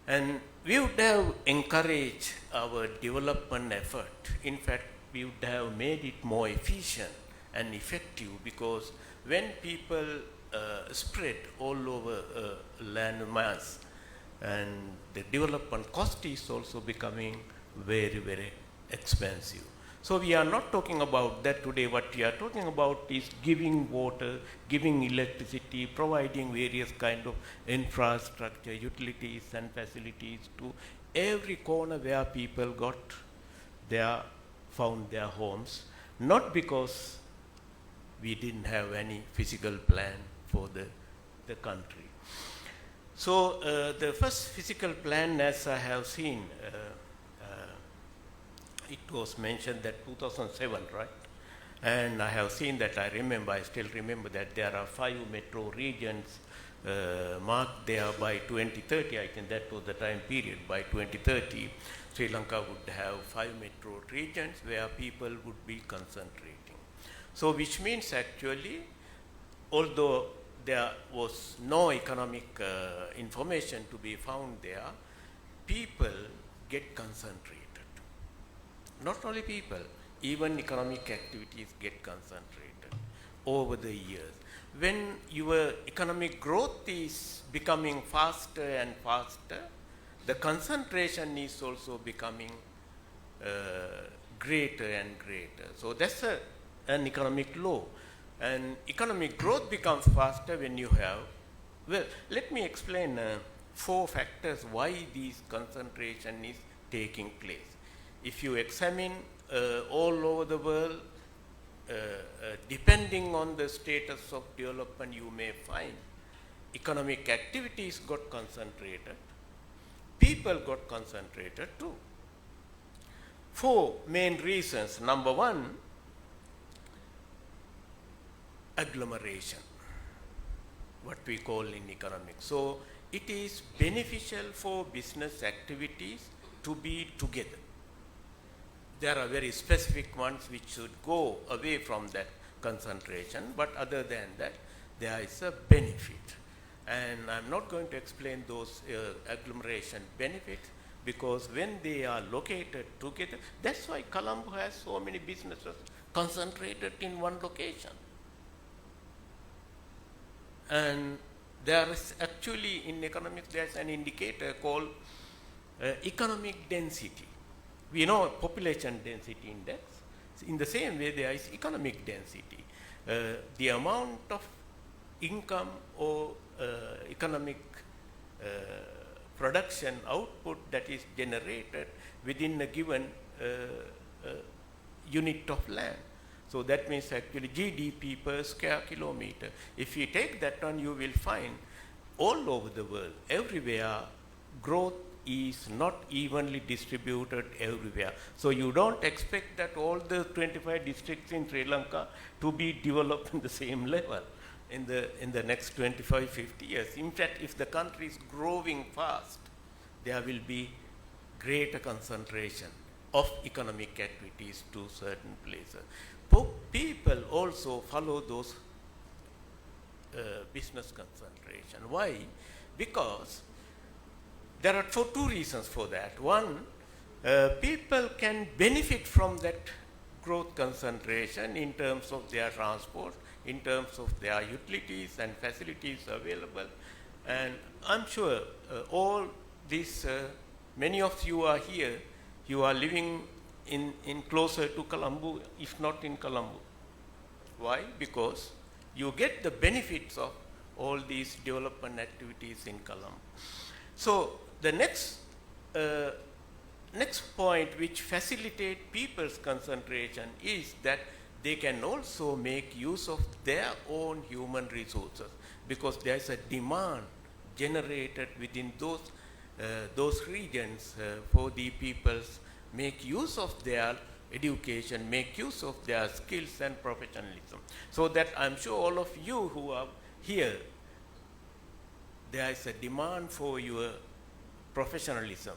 And we would have encouraged our development effort. In fact, we would have made it more efficient and effective, because when people spread all over land mass, and the development cost is also becoming very, very expensive. So we are not talking about that today. What we are talking about is giving water, giving electricity, providing various kind of infrastructure, utilities and facilities to every corner where people found their homes, not because we didn't have any physical plan for the country. So the first physical plan, as I have seen, it was mentioned that 2007, right? And I have seen that, I still remember that there are 5 metro regions marked there by 2030. I think that was the time period. By 2030, Sri Lanka would have 5 metro regions where people would be concentrating. So which means actually, although there was no economic information to be found there, people get concentrated. Not only people, even economic activities get concentrated over the years. When your economic growth is becoming faster and faster, the concentration is also becoming greater and greater. So that's an economic law. And economic growth becomes faster when you have, well, let me explain 4 factors why this concentration is taking place. If you examine all over the world, depending on the status of development, you may find economic activities got concentrated, people got concentrated too. 4 main reasons. Number 1, agglomeration, what we call in economics. So it is beneficial for business activities to be together. There are very specific ones which should go away from that concentration, but other than that, there is a benefit. And I'm not going to explain those agglomeration benefits, because when they are located together, that's why Colombo has so many businesses concentrated in one location. And there is actually, in economics, there's an indicator called economic density. We know population density index. In the same way, there is economic density. The amount of income or economic production output that is generated within a given unit of land. So that means actually GDP per square kilometer. If you take that one, you will find all over the world, everywhere, growth is not evenly distributed everywhere. So you don't expect that all the 25 districts in Sri Lanka to be developed in the same level in the next 25, 50 years. In fact, if the country is growing fast, there will be greater concentration of economic activities to certain places. People also follow those business concentration. Why? Because there are 2 reasons for that. One, people can benefit from that growth concentration in terms of their transport, in terms of their utilities and facilities available. And I'm sure all these, many of you are here, you are living in closer to Colombo, if not in Colombo. Why? Because you get the benefits of all these development activities in Colombo. So the next uh, next point which facilitate people's concentration is that they can also make use of their own human resources, because there is a demand generated within those regions for the peoples make use of their education, make use of their skills and professionalism. So that I'm sure all of you who are here, there is a demand for your professionalism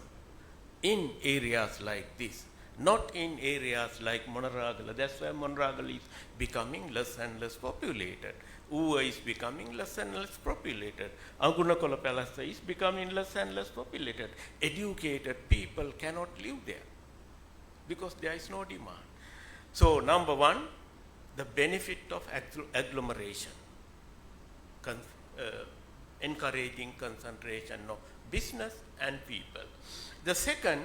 in areas like this, not in areas like Monaragala. That's why Monaragala is becoming less and less populated. Uva is becoming less and less populated. Agunakola Palasa is becoming less and less populated. Educated people cannot live there because there is no demand. So number one, the benefit of agglomeration, encouraging concentration of business and people. The second,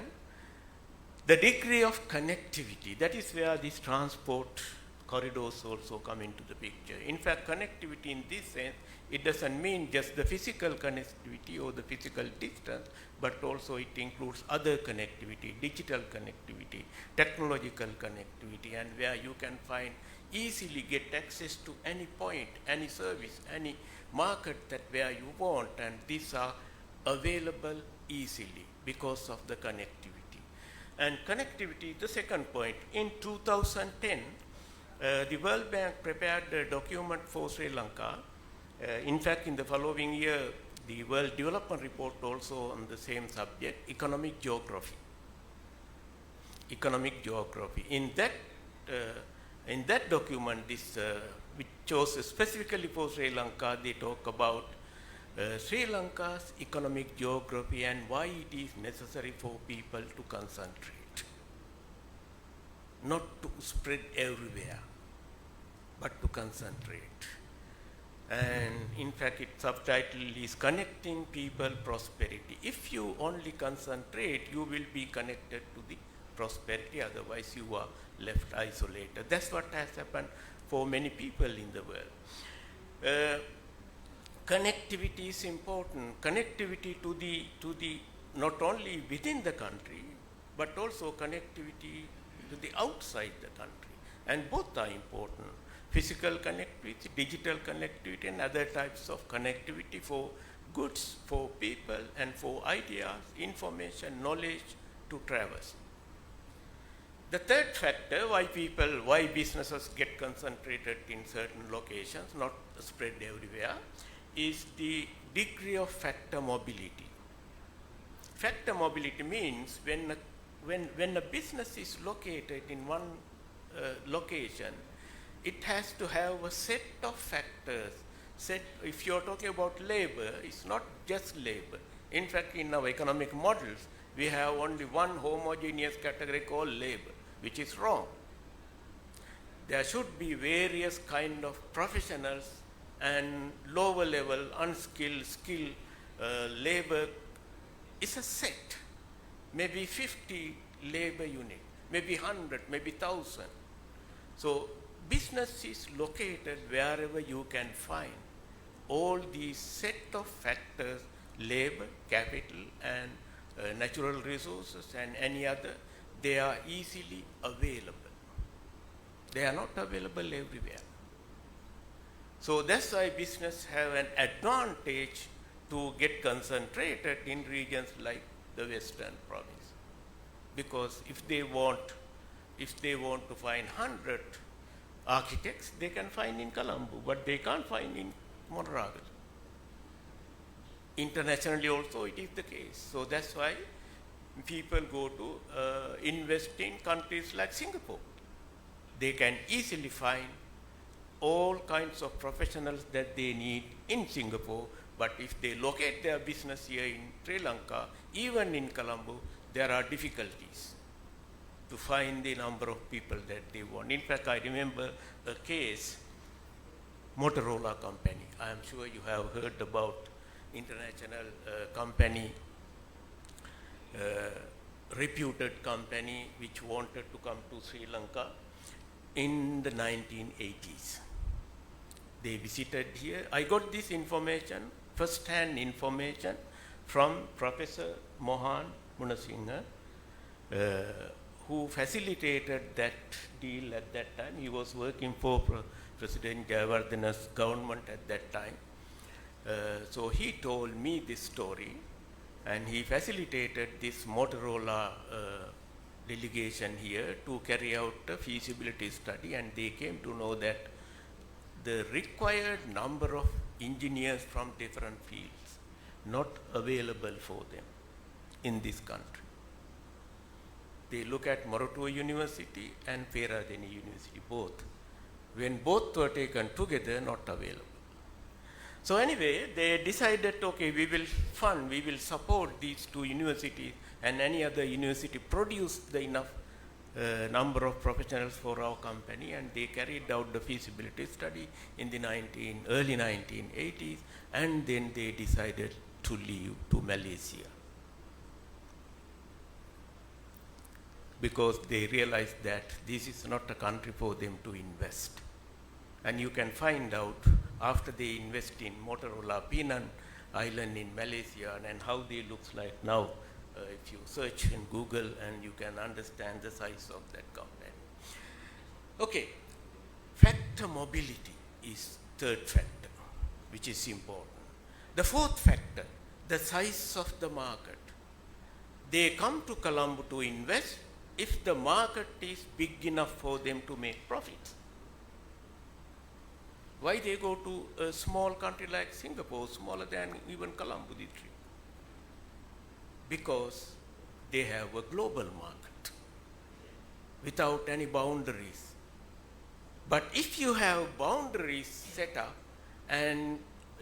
the degree of connectivity. That is where these transport corridors also come into the picture. In fact, connectivity in this sense, it doesn't mean just the physical connectivity or the physical distance, but also it includes other connectivity, digital connectivity, technological connectivity, and where you can easily get access to any point, any service, any market that where you want, and these are available easily because of the connectivity. And connectivity, the second point, in 2010, the World Bank prepared a document for Sri Lanka. In fact, in the following year, the World Development Report also on the same subject, economic geography. Economic geography. In that document, which chose specifically for Sri Lanka, they talk about Sri Lanka's economic geography and why it is necessary for people to concentrate, not to spread everywhere, but to concentrate. And in fact, its subtitle is Connecting People Prosperity. If you only concentrate, you will be connected to the prosperity, otherwise you are left isolated. That's what has happened for many people in the world. Connectivity is important. Connectivity to the not only within the country, but also connectivity to the outside the country. And both are important. Physical connectivity, digital connectivity, and other types of connectivity for goods, for people, and for ideas, information, knowledge to traverse. The third factor why businesses get concentrated in certain locations, not spread everywhere, is the degree of factor mobility. Factor mobility means when a business is located in one location, it has to have a set of factors. If you're talking about labor, it's not just labor. In fact, in our economic models, we have only one homogeneous category called labor, which is wrong. There should be various kind of professionals and lower level, unskilled, skilled labor. It's a set. Maybe 50 labor unit, maybe 100, maybe 1,000. So business is located wherever you can find all these set of factors, labor, capital, and natural resources, and any other. They are easily available. They are not available everywhere. So that's why business have an advantage to get concentrated in regions like the Western Province. Because if they want to find 100 architects, they can find in Colombo, but they can't find in Monragal. Internationally also it is the case. So that's why people go to invest in countries like Singapore. They can easily find all kinds of professionals that they need in Singapore, but if they locate their business here in Sri Lanka, even in Colombo, there are difficulties to find the number of people that they want. In fact, I remember a case, Motorola company. I am sure you have heard about international company, reputed company which wanted to come to Sri Lanka in the 1980s. They visited here. I got this information, first-hand information from Professor Mohan Munasinghe, who facilitated that deal at that time. He was working for President Jayawardena's government at that time. So he told me this story, and he facilitated this Motorola delegation here to carry out a feasibility study, and they came to know that the required number of engineers from different fields not available for them in this country. They look at Moratuwa University and Peradeniya University, both. When both were taken together, not available. So anyway, they decided, okay, we will support these two universities, and any other university produce the enough number of professionals for our company, and they carried out the feasibility study in the early 1980s, and then they decided to leave to Malaysia, because they realized that this is not a country for them to invest. And you can find out after they invest in Motorola Penang Island in Malaysia and how they looks like now. If you search in Google, and you can understand the size of that company. Okay, factor mobility is third factor, which is important. The fourth factor, the size of the market. They come to Colombo to invest if the market is big enough for them to make profits. Why they go to a small country like Singapore, smaller than even Colombo, the trip? Because they have a global market without any boundaries. But if you have boundaries set up and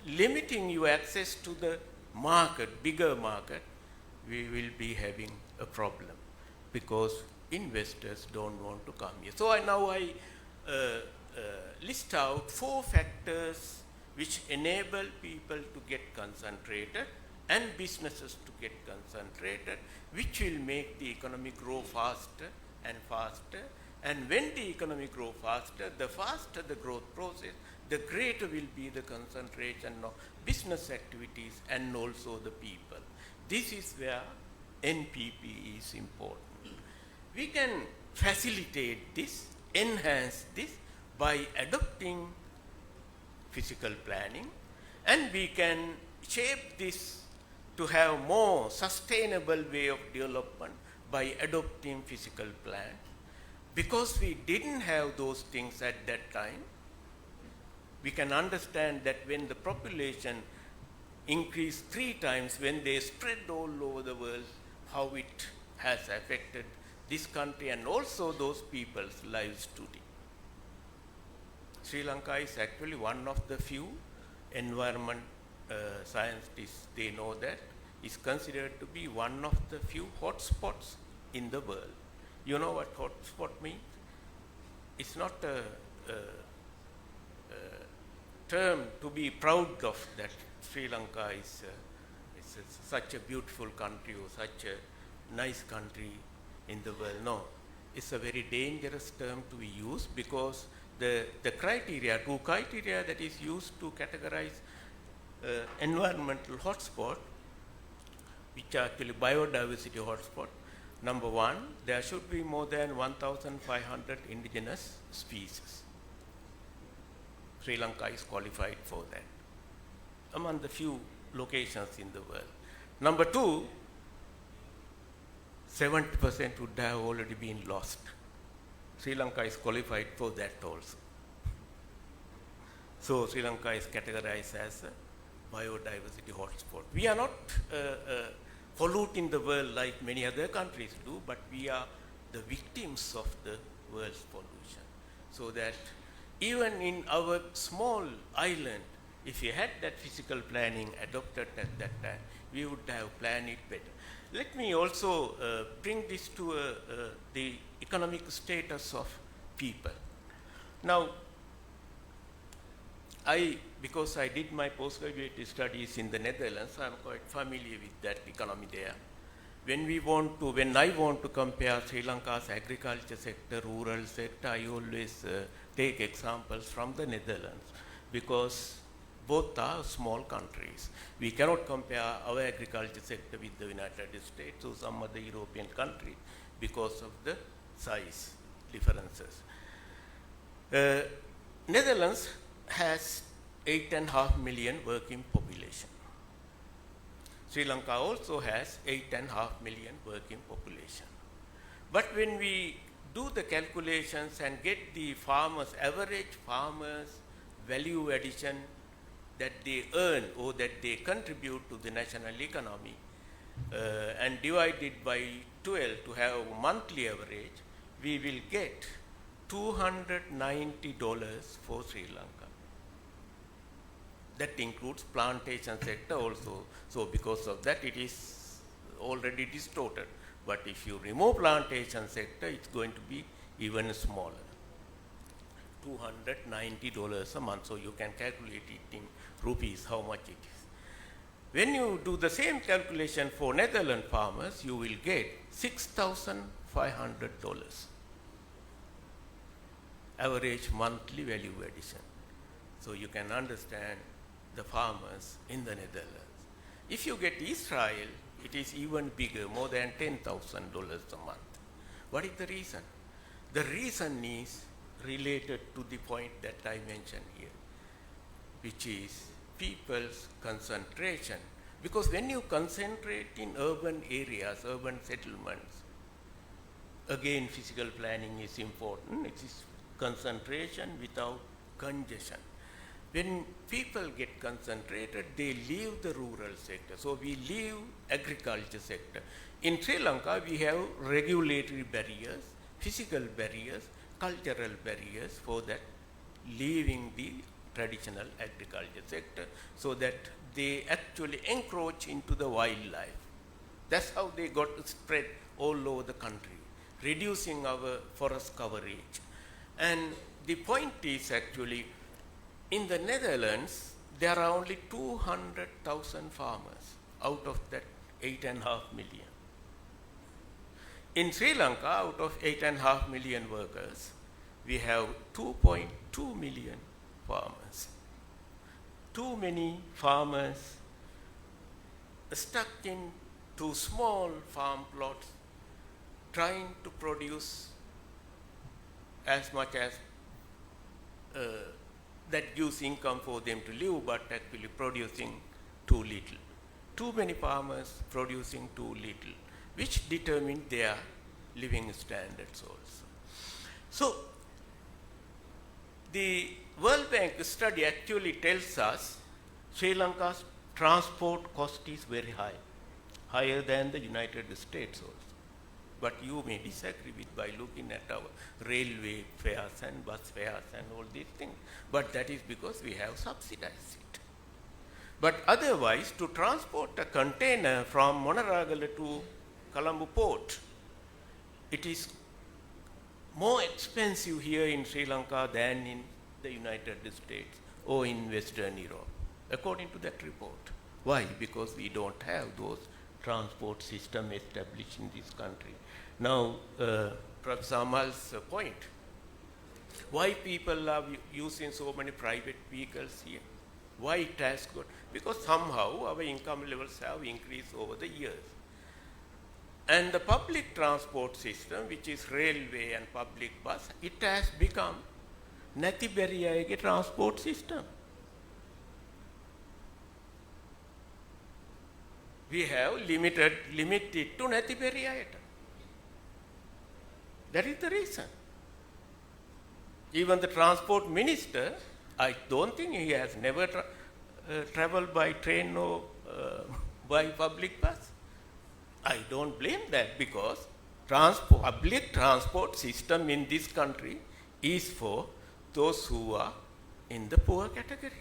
limiting your access to the market, bigger market, we will be having a problem, because investors don't want to come here. So now I list out 4 factors which enable people to get concentrated and businesses to get concentrated, which will make the economy grow faster and faster. And when the economy grow faster the growth process, the greater will be the concentration of business activities and also the people. This is where NPP is important. We can facilitate this, enhance this by adopting physical planning, and we can shape this to have more sustainable way of development by adopting physical plan. Because we didn't have those things at that time, we can understand that when the population increased 3 times, when they spread all over the world, how it has affected this country and also those people's lives today. Sri Lanka is actually one of the few environment scientists, they know that, is considered to be one of the few hotspots in the world. You know what hotspot means? It's not a term to be proud of, that Sri Lanka is such a beautiful country or such a nice country in the world. No, it's a very dangerous term to be used, because the criteria, 2 criteria that is used to categorize environmental hotspot, which are actually biodiversity hotspot. Number 1, there should be more than 1,500 indigenous species. Sri Lanka is qualified for that, among the few locations in the world. Number 2, 70% would have already been lost. Sri Lanka is qualified for that also. So Sri Lanka is categorized as a biodiversity hotspot. We are not polluting the world like many other countries do, but we are the victims of the world's pollution. So that even in our small island, if we had that physical planning adopted at that time, we would have planned it better. Let me also bring this to the economic status of people. Now, because I did my postgraduate studies in the Netherlands, I'm quite familiar with that economy there. When I want to compare Sri Lanka's agriculture sector, rural sector, I always take examples from the Netherlands, because Both are small countries. We cannot compare our agriculture sector with the United States or some other European country because of the size differences. Netherlands has 8.5 million working population. Sri Lanka also has 8.5 million working population. But when we do the calculations and get the average farmers' value addition that they earn or that they contribute to the national economy and divide it by 12 to have a monthly average, we will get $290 for Sri Lanka. That includes plantation sector also. So because of that, it is already distorted. But if you remove plantation sector, it's going to be even smaller. $290 a month. So you can calculate it in rupees, how much it is. When you do the same calculation for Netherlands farmers, you will get $6,500 average monthly value addition. So you can understand the farmers in the Netherlands. If you get Israel, it is even bigger, more than $10,000 a month. What is the reason? The reason is related to the point that I mentioned here, which is people's concentration. Because when you concentrate in urban areas, urban settlements, again physical planning is important. It is concentration without congestion. When people get concentrated, they leave the rural sector. So we leave agriculture sector. In Sri Lanka, we have regulatory barriers, physical barriers, cultural barriers for that leaving the traditional agriculture sector, so that they actually encroach into the wildlife. That's how they got spread all over the country, reducing our forest coverage. And the point is actually, in the Netherlands, there are only 200,000 farmers out of that 8.5 million. In Sri Lanka, out of 8.5 million workers, we have 2.2 million farmers. Too many farmers stuck in two small farm plots, trying to produce as much as that gives income for them to live, but actually producing too little. Too many farmers producing too little, which determine their living standards also. So, the World Bank study actually tells us Sri Lanka's transport cost is very high, higher than the United States also. But you may disagree with by looking at our railway fares and bus fares and all these things. But that is because we have subsidized it. But otherwise, to transport a container from Monaragala to Colombo port, it is more expensive here in Sri Lanka than in the United States or in Western Europe, according to that report. Why? Because we don't have those transport system established in this country. Now, Professor Amal's point, why people are using so many private vehicles here? Why it has got? Because somehow our income levels have increased over the years. And the public transport system, which is railway and public bus, it has become Natiberiaige transport system. We have limited to Natiberiaige. That is the reason. Even the transport minister, I don't think he has never traveled by train or by public bus. I don't blame that, because public transport system in this country is for those who are in the poor category.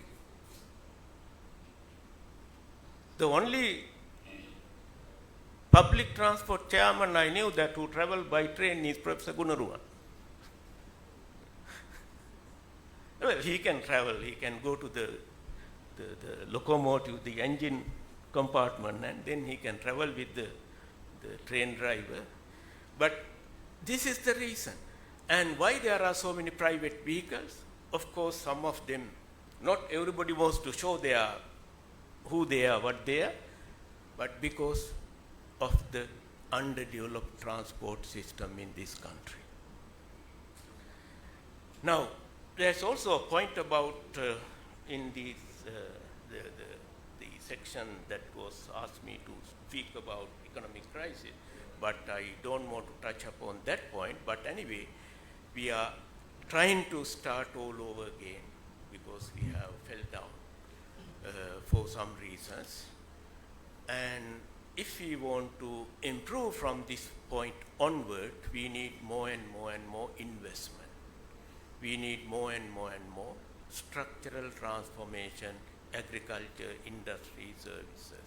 The only public transport chairman I knew that who traveled by train is Professor Gunaruwan. Well, he can travel, he can go to the locomotive, the engine compartment, and then he can travel with the train driver. But this is the reason. And why there are so many private vehicles? Of course, some of them Not everybody wants to show who they are, what they are, but because of the underdeveloped transport system in this country. Now, there's also a point about in the section that was asked me to speak about economic crisis, but I don't want to touch upon that point. But anyway, we are trying to start all over again because we have fell down for some reasons. And if we want to improve from this point onward, we need more and more and more investment. We need more and more and more structural transformation, agriculture, industry, services.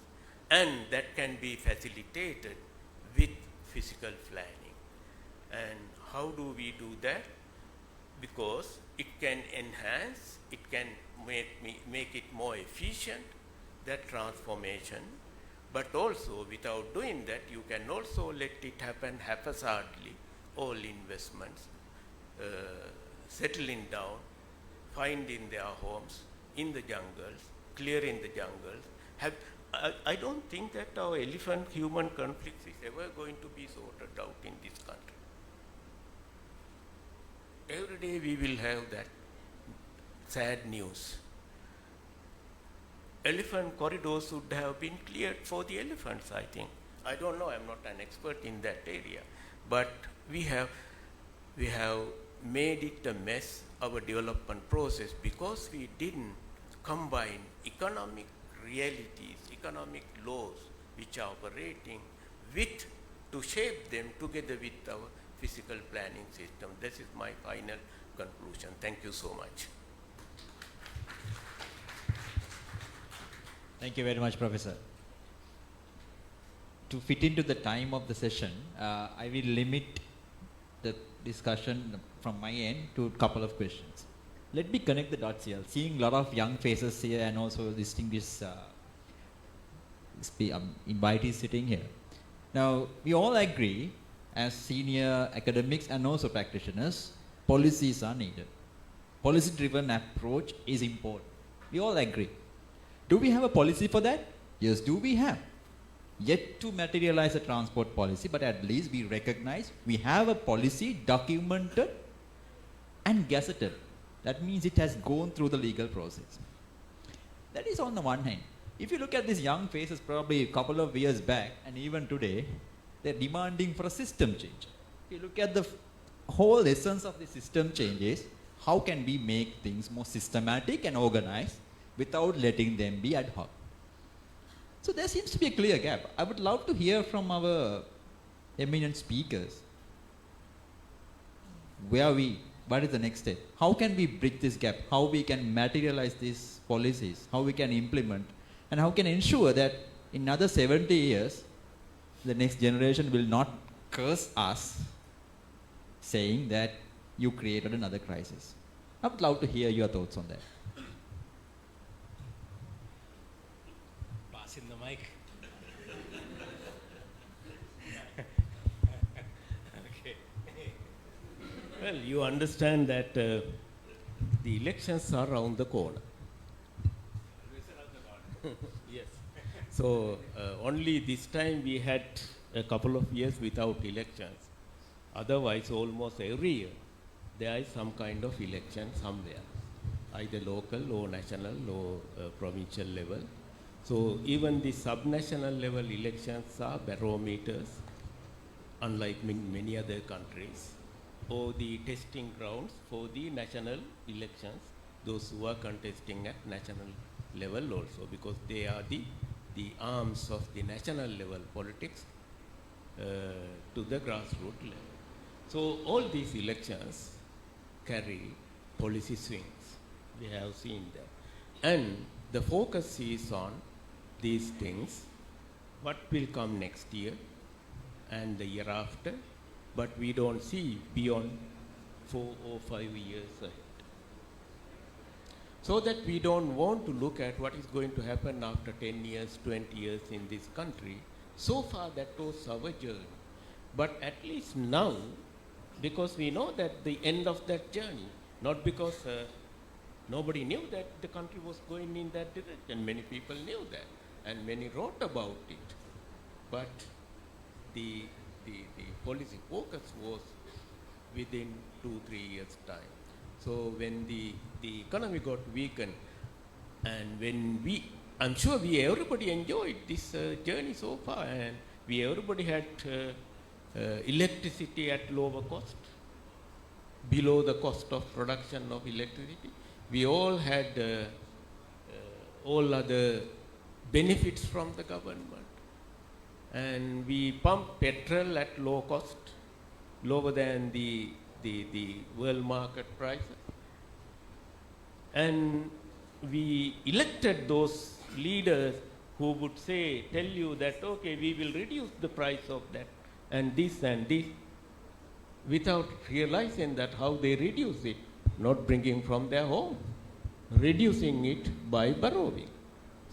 And that can be facilitated with physical planning. And how do we do that? Because it can enhance, it can make it more efficient, that transformation. But also, without doing that, you can also let it happen haphazardly, all investments, settling down, finding their homes in the jungles, clearing the jungles. I don't think that our elephant-human conflict is ever going to be sorted out in this country. Every day we will have that sad news. Elephant corridors should have been cleared for the elephants, I think. I don't know, I'm not an expert in that area. But we have made it a mess, our development process, because we didn't combine economic realities, economic laws which are operating with, to shape them together with our physical planning system. This is my final conclusion. Thank you so much. Thank you very much, Professor. To fit into the time of the session, I will limit the discussion from my end to a couple of questions. Let me connect the dots here. Seeing a lot of young faces here and also distinguished invitees sitting here. Now, we all agree as senior academics and also practitioners, policies are needed. Policy-driven approach is important. We all agree. Do we have a policy for that? Yes, do we have? Yet to materialize a transport policy, but at least we recognize we have a policy documented and gazetted. That means it has gone through the legal process. That is on the one hand. If you look at these young faces probably a couple of years back and even today, they're demanding for a system change. If you look at the whole essence of the system changes, how can we make things more systematic and organized without letting them be ad hoc? So there seems to be a clear gap. I would love to hear from our eminent speakers. What is the next step? How can we bridge this gap? How we can materialize these policies? How we can implement? And how can ensure that in another 70 years, the next generation will not curse us saying that you created another crisis? I would love to hear your thoughts on that. Pass in the mic. Okay. Well, you understand that the elections are around the corner. Yes. So only this time we had a couple of years without elections. Otherwise, almost every year there is some kind of election somewhere, either local or national or provincial level. So even the subnational level elections are barometers, unlike many other countries, or the testing grounds for the national elections, those who are contesting at national level also, because they are the arms of the national level politics to the grassroots level. So all these elections carry policy swings. We have seen that. And the focus is on these things, what will come next year and the year after, but we don't see beyond 4 or 5 years ahead. So that we don't want to look at what is going to happen after 10 years, 20 years in this country. So far that was our journey. But at least now, because we know that the end of that journey, not because Nobody knew that the country was going in that direction. Many people knew that, and many wrote about it. But the policy focus was within 2-3 years' time. So when the economy got weakened, and when I'm sure everybody enjoyed this journey so far, and everybody had electricity at lower cost, below the cost of production of electricity. We all had all other benefits from the government. And we pumped petrol at low cost, lower than the world market prices. And we elected those leaders who would tell you that, okay, we will reduce the price of that and this, without realizing that how they reduce it, not bringing from their home, reducing it by borrowing,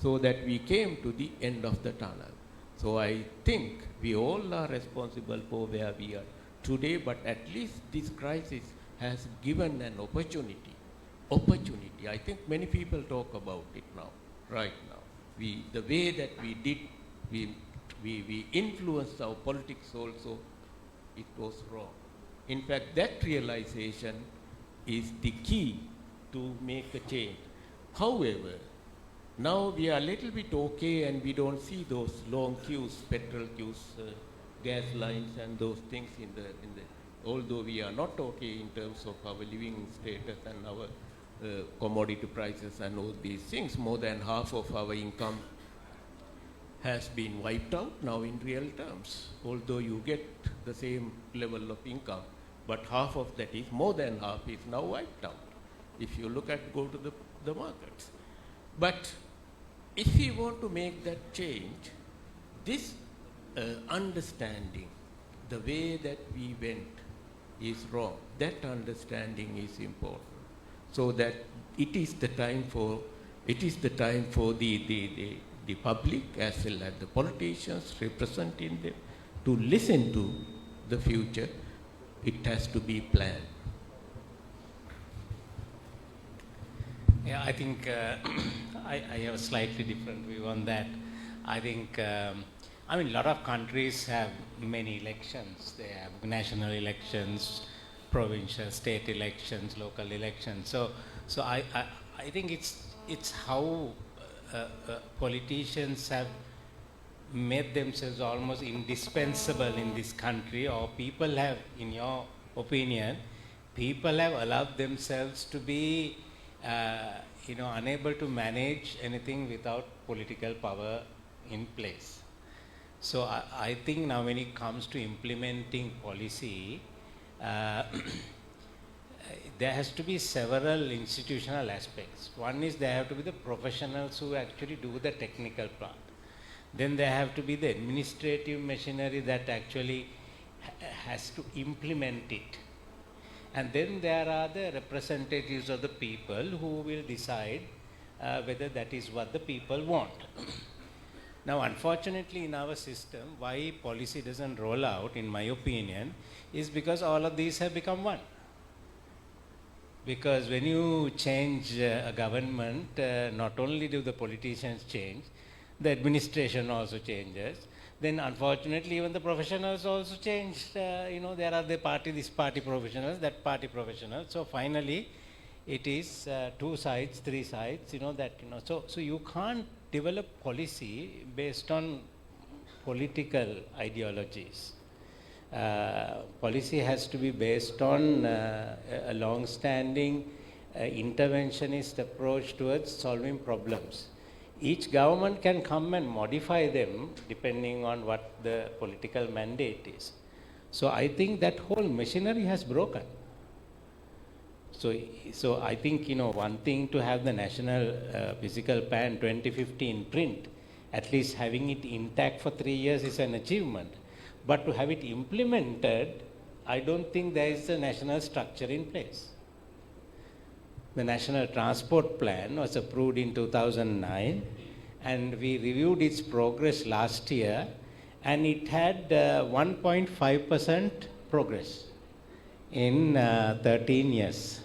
so that we came to the end of the tunnel. So I think we all are responsible for where we are today, but at least this crisis has given an opportunity. I think many people talk about it now, right now. The way that we did, we influenced our politics also, it was wrong. In fact, that realization is the key to make a change. However, now we are a little bit okay, and we don't see those long queues, petrol queues, gas lines and those things in the although we are not okay in terms of our living status and our commodity prices and all these things. More than half of our income has been wiped out now in real terms, although you get the same level of income, but half of that is, more than half is now wiped out, if you go to the markets. But if we want to make that change, this understanding, the way that we went is wrong. That understanding is important, so that it is the time for the public as well as the politicians representing them to listen to the future. It has to be planned. Yeah, I think I have a slightly different view on that. I think, a lot of countries have many elections. They have national elections, provincial, state elections, local elections. So I think it's how politicians have made themselves almost indispensable in this country, or people have, in your opinion, people have allowed themselves to be unable to manage anything without political power in place. So I think now when it comes to implementing policy, there has to be several institutional aspects. One is there have to be the professionals who actually do the technical part. Then there have to be the administrative machinery that actually has to implement it. And then there are the representatives of the people who will decide whether that is what the people want. Now, unfortunately, in our system, why policy doesn't roll out, in my opinion, is because all of these have become one. Because when you change a government, not only do the politicians change, the administration also changes. Then unfortunately even the professionals also changed. There are this party professionals, that party professionals. So finally it is two sides, three sides, So you can't develop policy based on political ideologies. Policy has to be based on a long-standing interventionist approach towards solving problems. Each government can come and modify them depending on what the political mandate is. So I think that whole machinery has broken. So I think, one thing to have the National Physical Plan 2050 in print, at least having it intact for 3 years is an achievement. But to have it implemented, I don't think there is a national structure in place. The National Transport Plan was approved in 2009, and we reviewed its progress last year, and it had 1.5% progress in 13 years.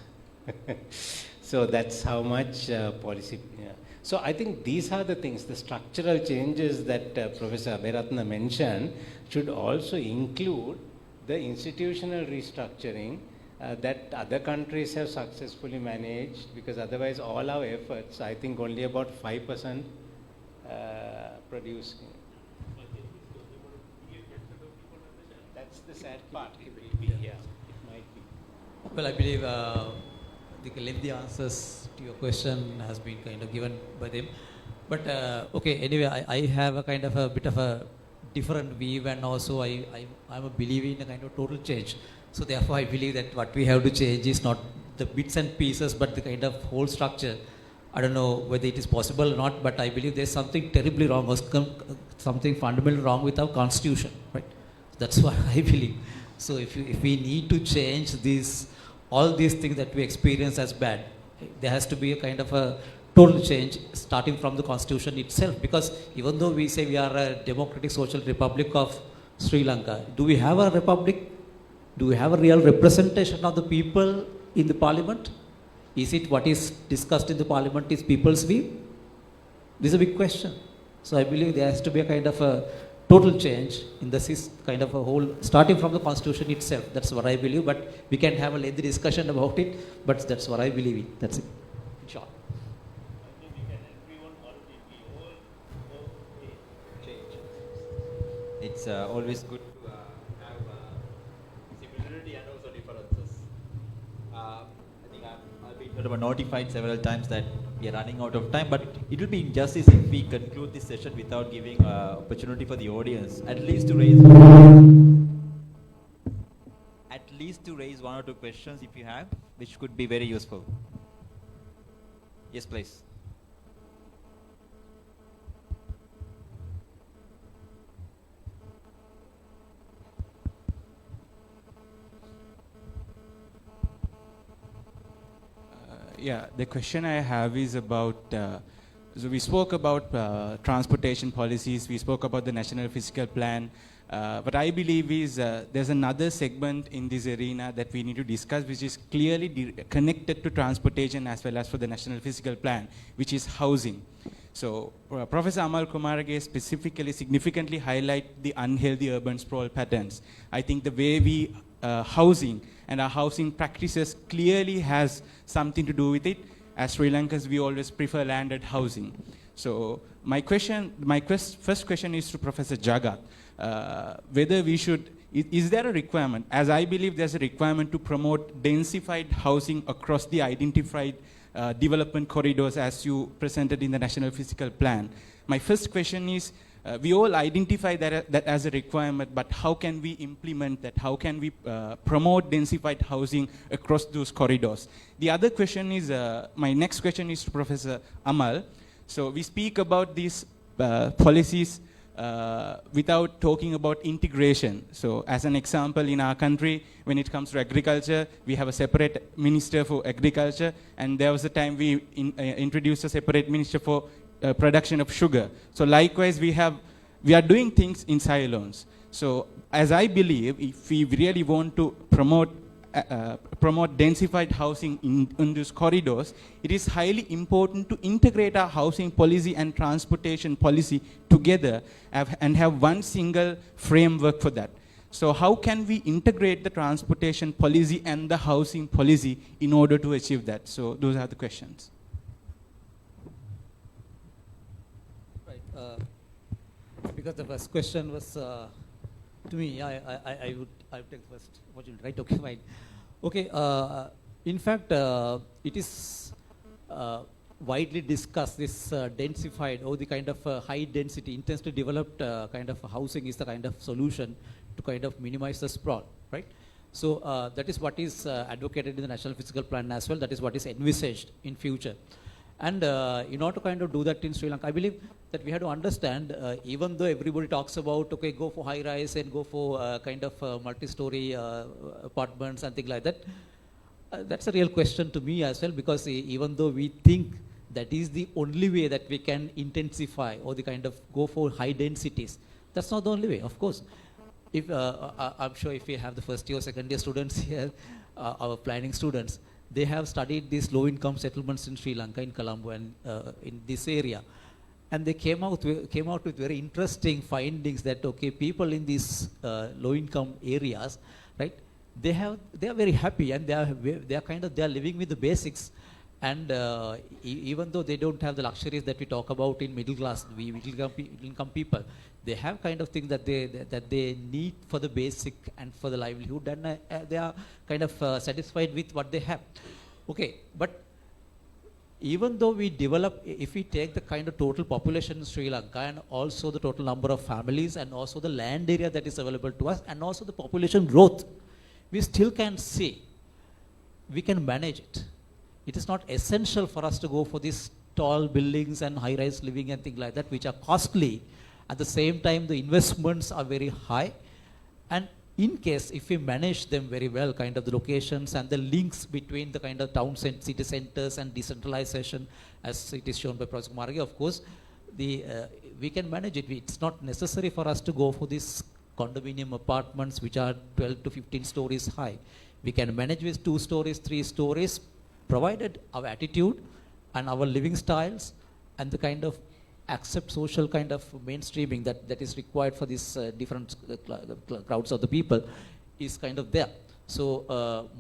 So that's how much policy. Yeah. So I think these are the things, the structural changes that Professor Abhiratna mentioned should also include the institutional restructuring that other countries have successfully managed, because otherwise all our efforts, I think only about 5% produce. That's the sad part. It will be, yeah, it might be. Well, I believe the lengthy answers to your question has been kind of given by them. But okay, anyway, I have a kind of a bit of a different view, and also I'm a believer in a kind of total change. So therefore, I believe that what we have to change is not the bits and pieces, but the kind of whole structure. I don't know whether it is possible or not, but I believe there's something terribly wrong, or something fundamentally wrong with our constitution, right? That's what I believe. So if we need to change all these things that we experience as bad, there has to be a kind of a total change starting from the constitution itself. Because even though we say we are a democratic social republic of Sri Lanka, do we have a republic? Do we have a real representation of the people in the parliament? Is it what is discussed in the parliament is people's view? This is a big question. So I believe there has to be a kind of a total change in the kind of a whole, starting from the constitution itself. That's what I believe, but we can have a lengthy discussion about it, but that's what I believe in. That's it, in short. I think we can agree on one thing, we all change. It's always good to have similarity and also differences. I think I've been notified several times that we are running out of time, but it will be injustice if we conclude this session without giving opportunity for the audience, at least to raise one or two questions if you have, which could be very useful. Yes, please. Yeah, the question I have is about, so we spoke about transportation policies, we spoke about the National Physical Plan. What I believe is there's another segment in this arena that we need to discuss, which is clearly connected to transportation as well as for the National Physical Plan, which is housing. So Professor Amal Kumarage specifically significantly highlight the unhealthy urban sprawl patterns. I think the way we housing and our housing practices clearly has something to do with it. As Sri Lankans, we always prefer landed housing. So my first question is to Professor Jagat, whether we should, is there a requirement, as I believe there's a requirement to promote densified housing across the identified development corridors as you presented in the National Physical Plan. My first question is, we all identify that as a requirement, but how can we implement that? How can we promote densified housing across those corridors? The other question is, my next question is to Professor Amal. So we speak about these policies without talking about integration. So as an example, in our country, when it comes to agriculture, we have a separate minister for agriculture, and there was a time we introduced a separate minister for production of sugar. So likewise, we are doing things in silos. So as I believe, if we really want to promote densified housing in these corridors, it is highly important to integrate our housing policy and transportation policy together and have one single framework for that. So how can we integrate the transportation policy and the housing policy in order to achieve that? So those are the questions. Because the first question was to me, I would take the first opportunity, right? Okay, fine. Okay, in fact, it is widely discussed, this densified or the kind of high density, intensely developed kind of housing is the kind of solution to kind of minimize the sprawl, right? So that is what is advocated in the National Physical Plan as well. That is what is envisaged in future. And in order to kind of do that in Sri Lanka, I believe that we have to understand, even though everybody talks about, okay, go for high rise and go for kind of multi-story apartments and things like that, that's a real question to me as well, because even though we think that is the only way that we can intensify or the kind of go for high densities, that's not the only way, of course. If I'm sure if we have the first year or second year students here, our planning students, they have studied these low-income settlements in Sri Lanka, in Colombo, and in this area. And they came out with very interesting findings that, okay, people in these low-income areas, right, they are very happy, and they are living with the basics. And even though they don't have the luxuries that we talk about in middle income people, they have kind of things that they need for the basic and for the livelihood, and they are kind of satisfied with what they have. Okay, but even though if we take the kind of total population in Sri Lanka, and also the total number of families, and also the land area that is available to us, and also the population growth, we still can say we can manage it. It is not essential for us to go for these tall buildings and high-rise living and things like that, which are costly. At the same time, the investments are very high. And in case, if we manage them very well, kind of the locations and the links between the kind of towns and city centers and decentralization, as it is shown by Professor Kumarage, of course, we can manage it. It's not necessary for us to go for these condominium apartments, which are 12 to 15 stories high. We can manage with 2 stories, 3 stories, provided our attitude and our living styles and the kind of accept social kind of mainstreaming that is required for these different crowds of the people is kind of there. So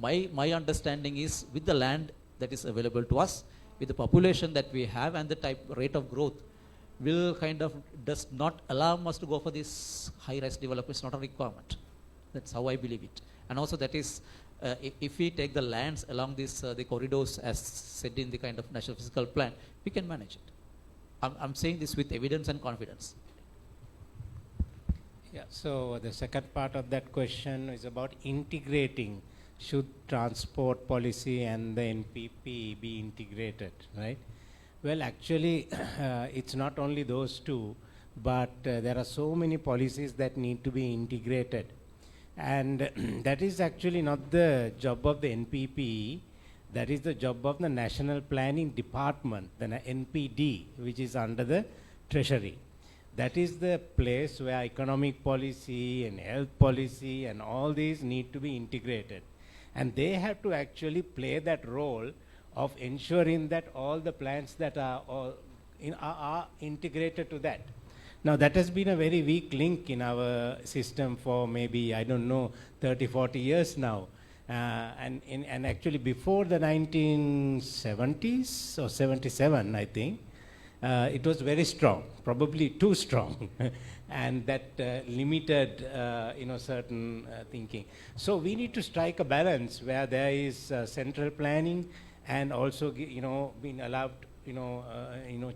my understanding is, with the land that is available to us, with the population that we have, and the rate of growth, will kind of does not allow us to go for this high-rise development. It's not a requirement. That's how I believe it. And also that is, if we take the lands along this, the corridors as said in the kind of national physical plan, we can manage it. I'm saying this with evidence and confidence. Yeah, so the second part of that question is about integrating. Should transport policy and the NPP be integrated, right? Well, actually, it's not only those two, but there are so many policies that need to be integrated. And that is actually not the job of the NPP, that is the job of the National Planning Department, the NPD, which is under the Treasury. That is the place where economic policy and health policy and all these need to be integrated. And they have to actually play that role of ensuring that all the plans that are integrated to that. Now, that has been a very weak link in our system for maybe, I don't know, 30, 40 years now. And actually before the 1970s or 77, I think, it was very strong, probably too strong, and that limited, certain thinking. So we need to strike a balance where there is central planning and also, being allowed,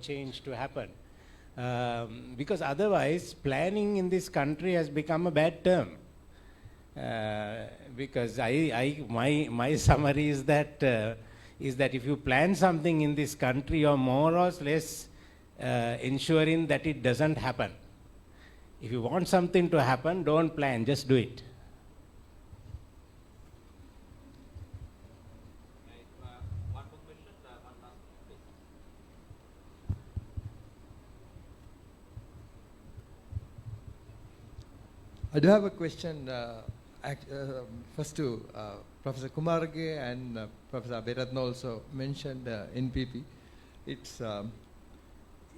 change to happen. Because otherwise, planning in this country has become a bad term. Because my summary is that if you plan something in this country, you're more or less ensuring that it doesn't happen. If you want something to happen, don't plan, just do it. One more question, one last please. I do have a question. First to Professor Kumarage and Professor Abhiratna also mentioned NPP. It's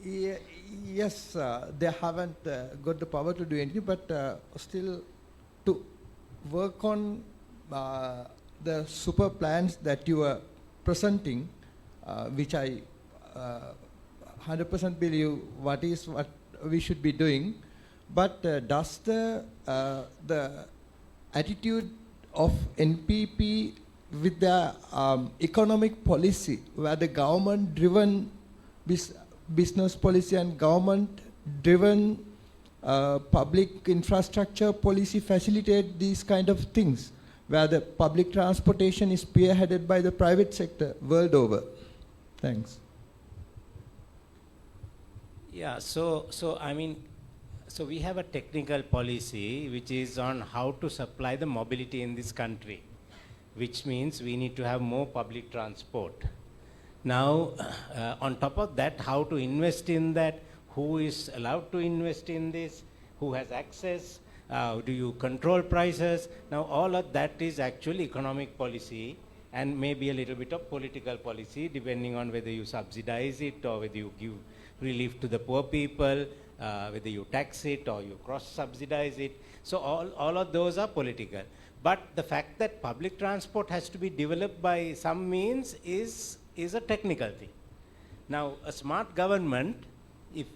yes, they haven't got the power to do anything, but still to work on the super plans that you are presenting, which I 100% believe what we should be doing. But does the attitude of NPP with the economic policy, where the government-driven business policy and government-driven public infrastructure policy facilitate these kind of things, where the public transportation is spearheaded by the private sector world over? Thanks. Yeah, so we have a technical policy which is on how to supply the mobility in this country, which means we need to have more public transport. Now, on top of that, how to invest in that, who is allowed to invest in this, who has access, do you control prices? Now, all of that is actually economic policy, and maybe a little bit of political policy, depending on whether you subsidize it or whether you give relief to the poor people, whether you tax it or you cross-subsidize it. So all of those are political. But the fact that public transport has to be developed by some means is a technical thing. Now, a smart government, if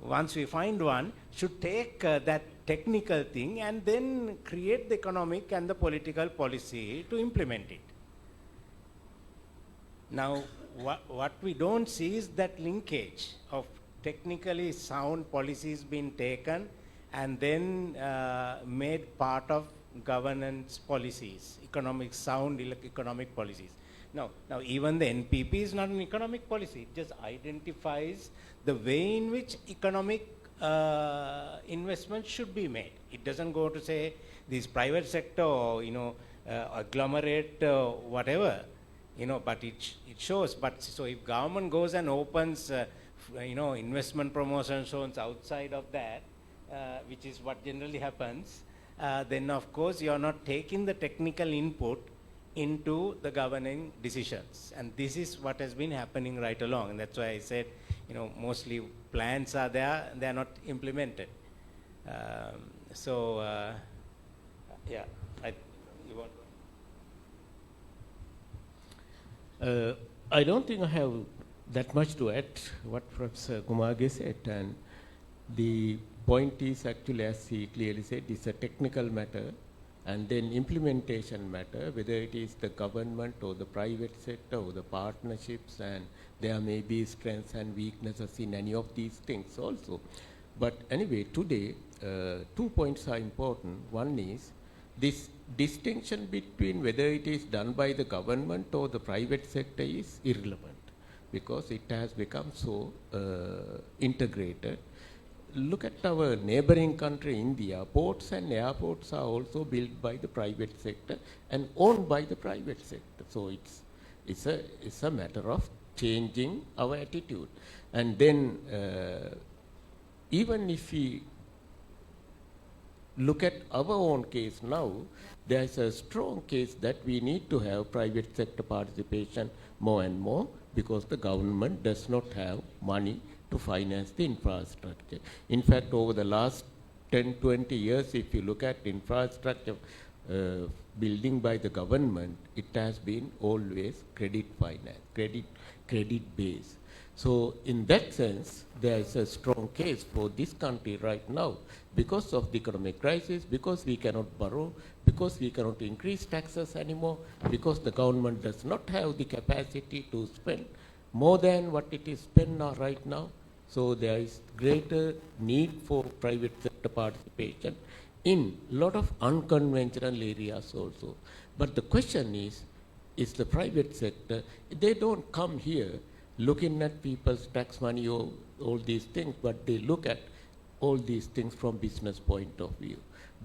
once we find one, should take that technical thing and then create the economic and the political policy to implement it. Now, what we don't see is that linkage of technically sound policies being taken and then made part of governance policies, sound economic policies. Now, even the NPP is not an economic policy. It just identifies the way in which economic investment should be made. It doesn't go to say this private sector or, agglomerate whatever, but it shows. But so if government goes and opens, investment promotion zones outside of that, which is what generally happens, then of course you are not taking the technical input into the governing decisions. And this is what has been happening right along. And that's why I said, mostly plans are there, they are not implemented. Yeah, you want? I don't think I have that much to add what Professor Kumage said, and the point is actually, as he clearly said, it's a technical matter, and then implementation matter, whether it is the government or the private sector or the partnerships, and there may be strengths and weaknesses in any of these things also. But anyway, today, 2 points are important. One is this distinction between whether it is done by the government or the private sector is irrelevant, because it has become so integrated. Look at our neighboring country, India. Ports and airports are also built by the private sector and owned by the private sector. So it's a matter of changing our attitude. And then even if we look at our own case now, there is a strong case that we need to have private sector participation more and more, because the government does not have money to finance the infrastructure. In fact, over the last 10-20 years, if you look at infrastructure building by the government, it has been always credit finance, credit based. So in that sense, there is a strong case for this country right now, because of the economic crisis, because we cannot borrow, because we cannot increase taxes anymore, because the government does not have the capacity to spend more than what it is spent right now. So there is greater need for private sector participation in a lot of unconventional areas also. But the question is the private sector, they don't come here looking at people's tax money or all these things, but they look at all these things from business point of view.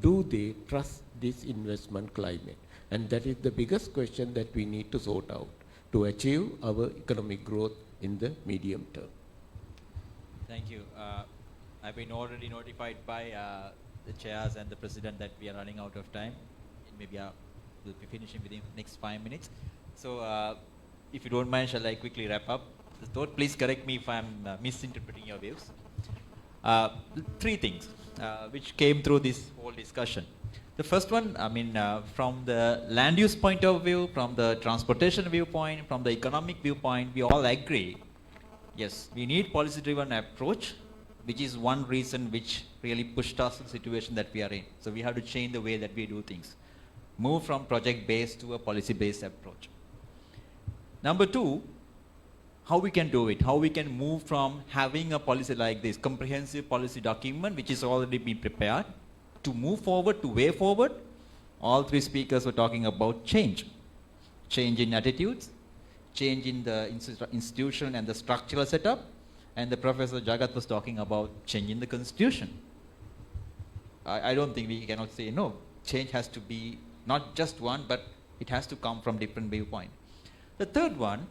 Do they trust this investment climate? And that is the biggest question that we need to sort out to achieve our economic growth in the medium term. Thank you. I've been already notified by the chairs and the president that we are running out of time. Maybe we'll be finishing within the next 5 minutes. So if you don't mind, shall I quickly wrap up? Please correct me if I'm misinterpreting your views. 3 things which came through this whole discussion. The first one, from the land use point of view, from the transportation viewpoint, from the economic viewpoint, we all agree, yes, we need policy-driven approach, which is one reason which really pushed us to the situation that we are in. So we have to change the way that we do things. Move from project-based to a policy-based approach. Number 2, how we can do it, how we can move from having a policy like this, comprehensive policy document, which is already been prepared, to move forward, to way forward. All 3 speakers were talking about change. Change in attitudes, change in the institution and the structural setup, and the Professor Jagat was talking about changing the constitution. I don't think we cannot say no. Change has to be not just one, but it has to come from different viewpoint. The third one,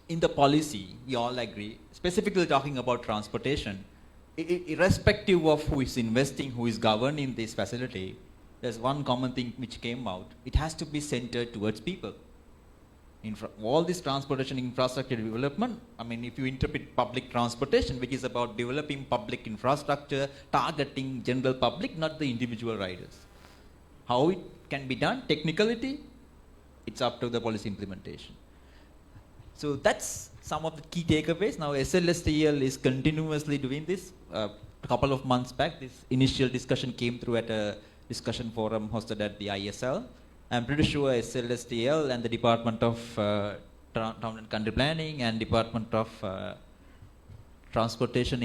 in the policy, we all agree, specifically talking about transportation, irrespective of who is investing, who is governing this facility, there's one common thing which came out. It has to be centered towards people. All this transportation infrastructure development, I mean, if you interpret public transportation, which is about developing public infrastructure, targeting general public, not the individual riders. How it can be done, technicality, it's up to the policy implementation. So that's some of the key takeaways. Now SLSTL is continuously doing this. A couple of months back, this initial discussion came through at a discussion forum hosted at the ISL. I'm pretty sure SLSTL and the Department of Town and Country Planning and Department of Transportation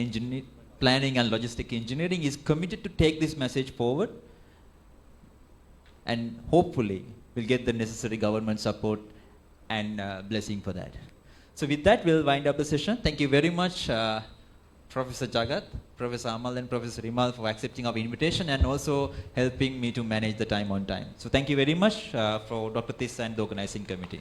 Planning and Logistic Engineering is committed to take this message forward, and hopefully we'll get the necessary government support and blessing for that. So with that, we'll wind up the session. Thank you very much, Professor Jagat, Professor Amal and Professor Rimal for accepting our invitation and also helping me to manage the time on time. So thank you very much for Dr. Tissa and the organizing committee.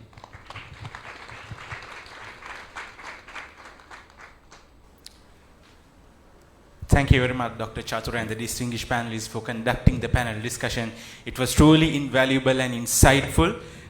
Thank you very much, Dr. Chatur and the distinguished panelists for conducting the panel discussion. It was truly invaluable and insightful.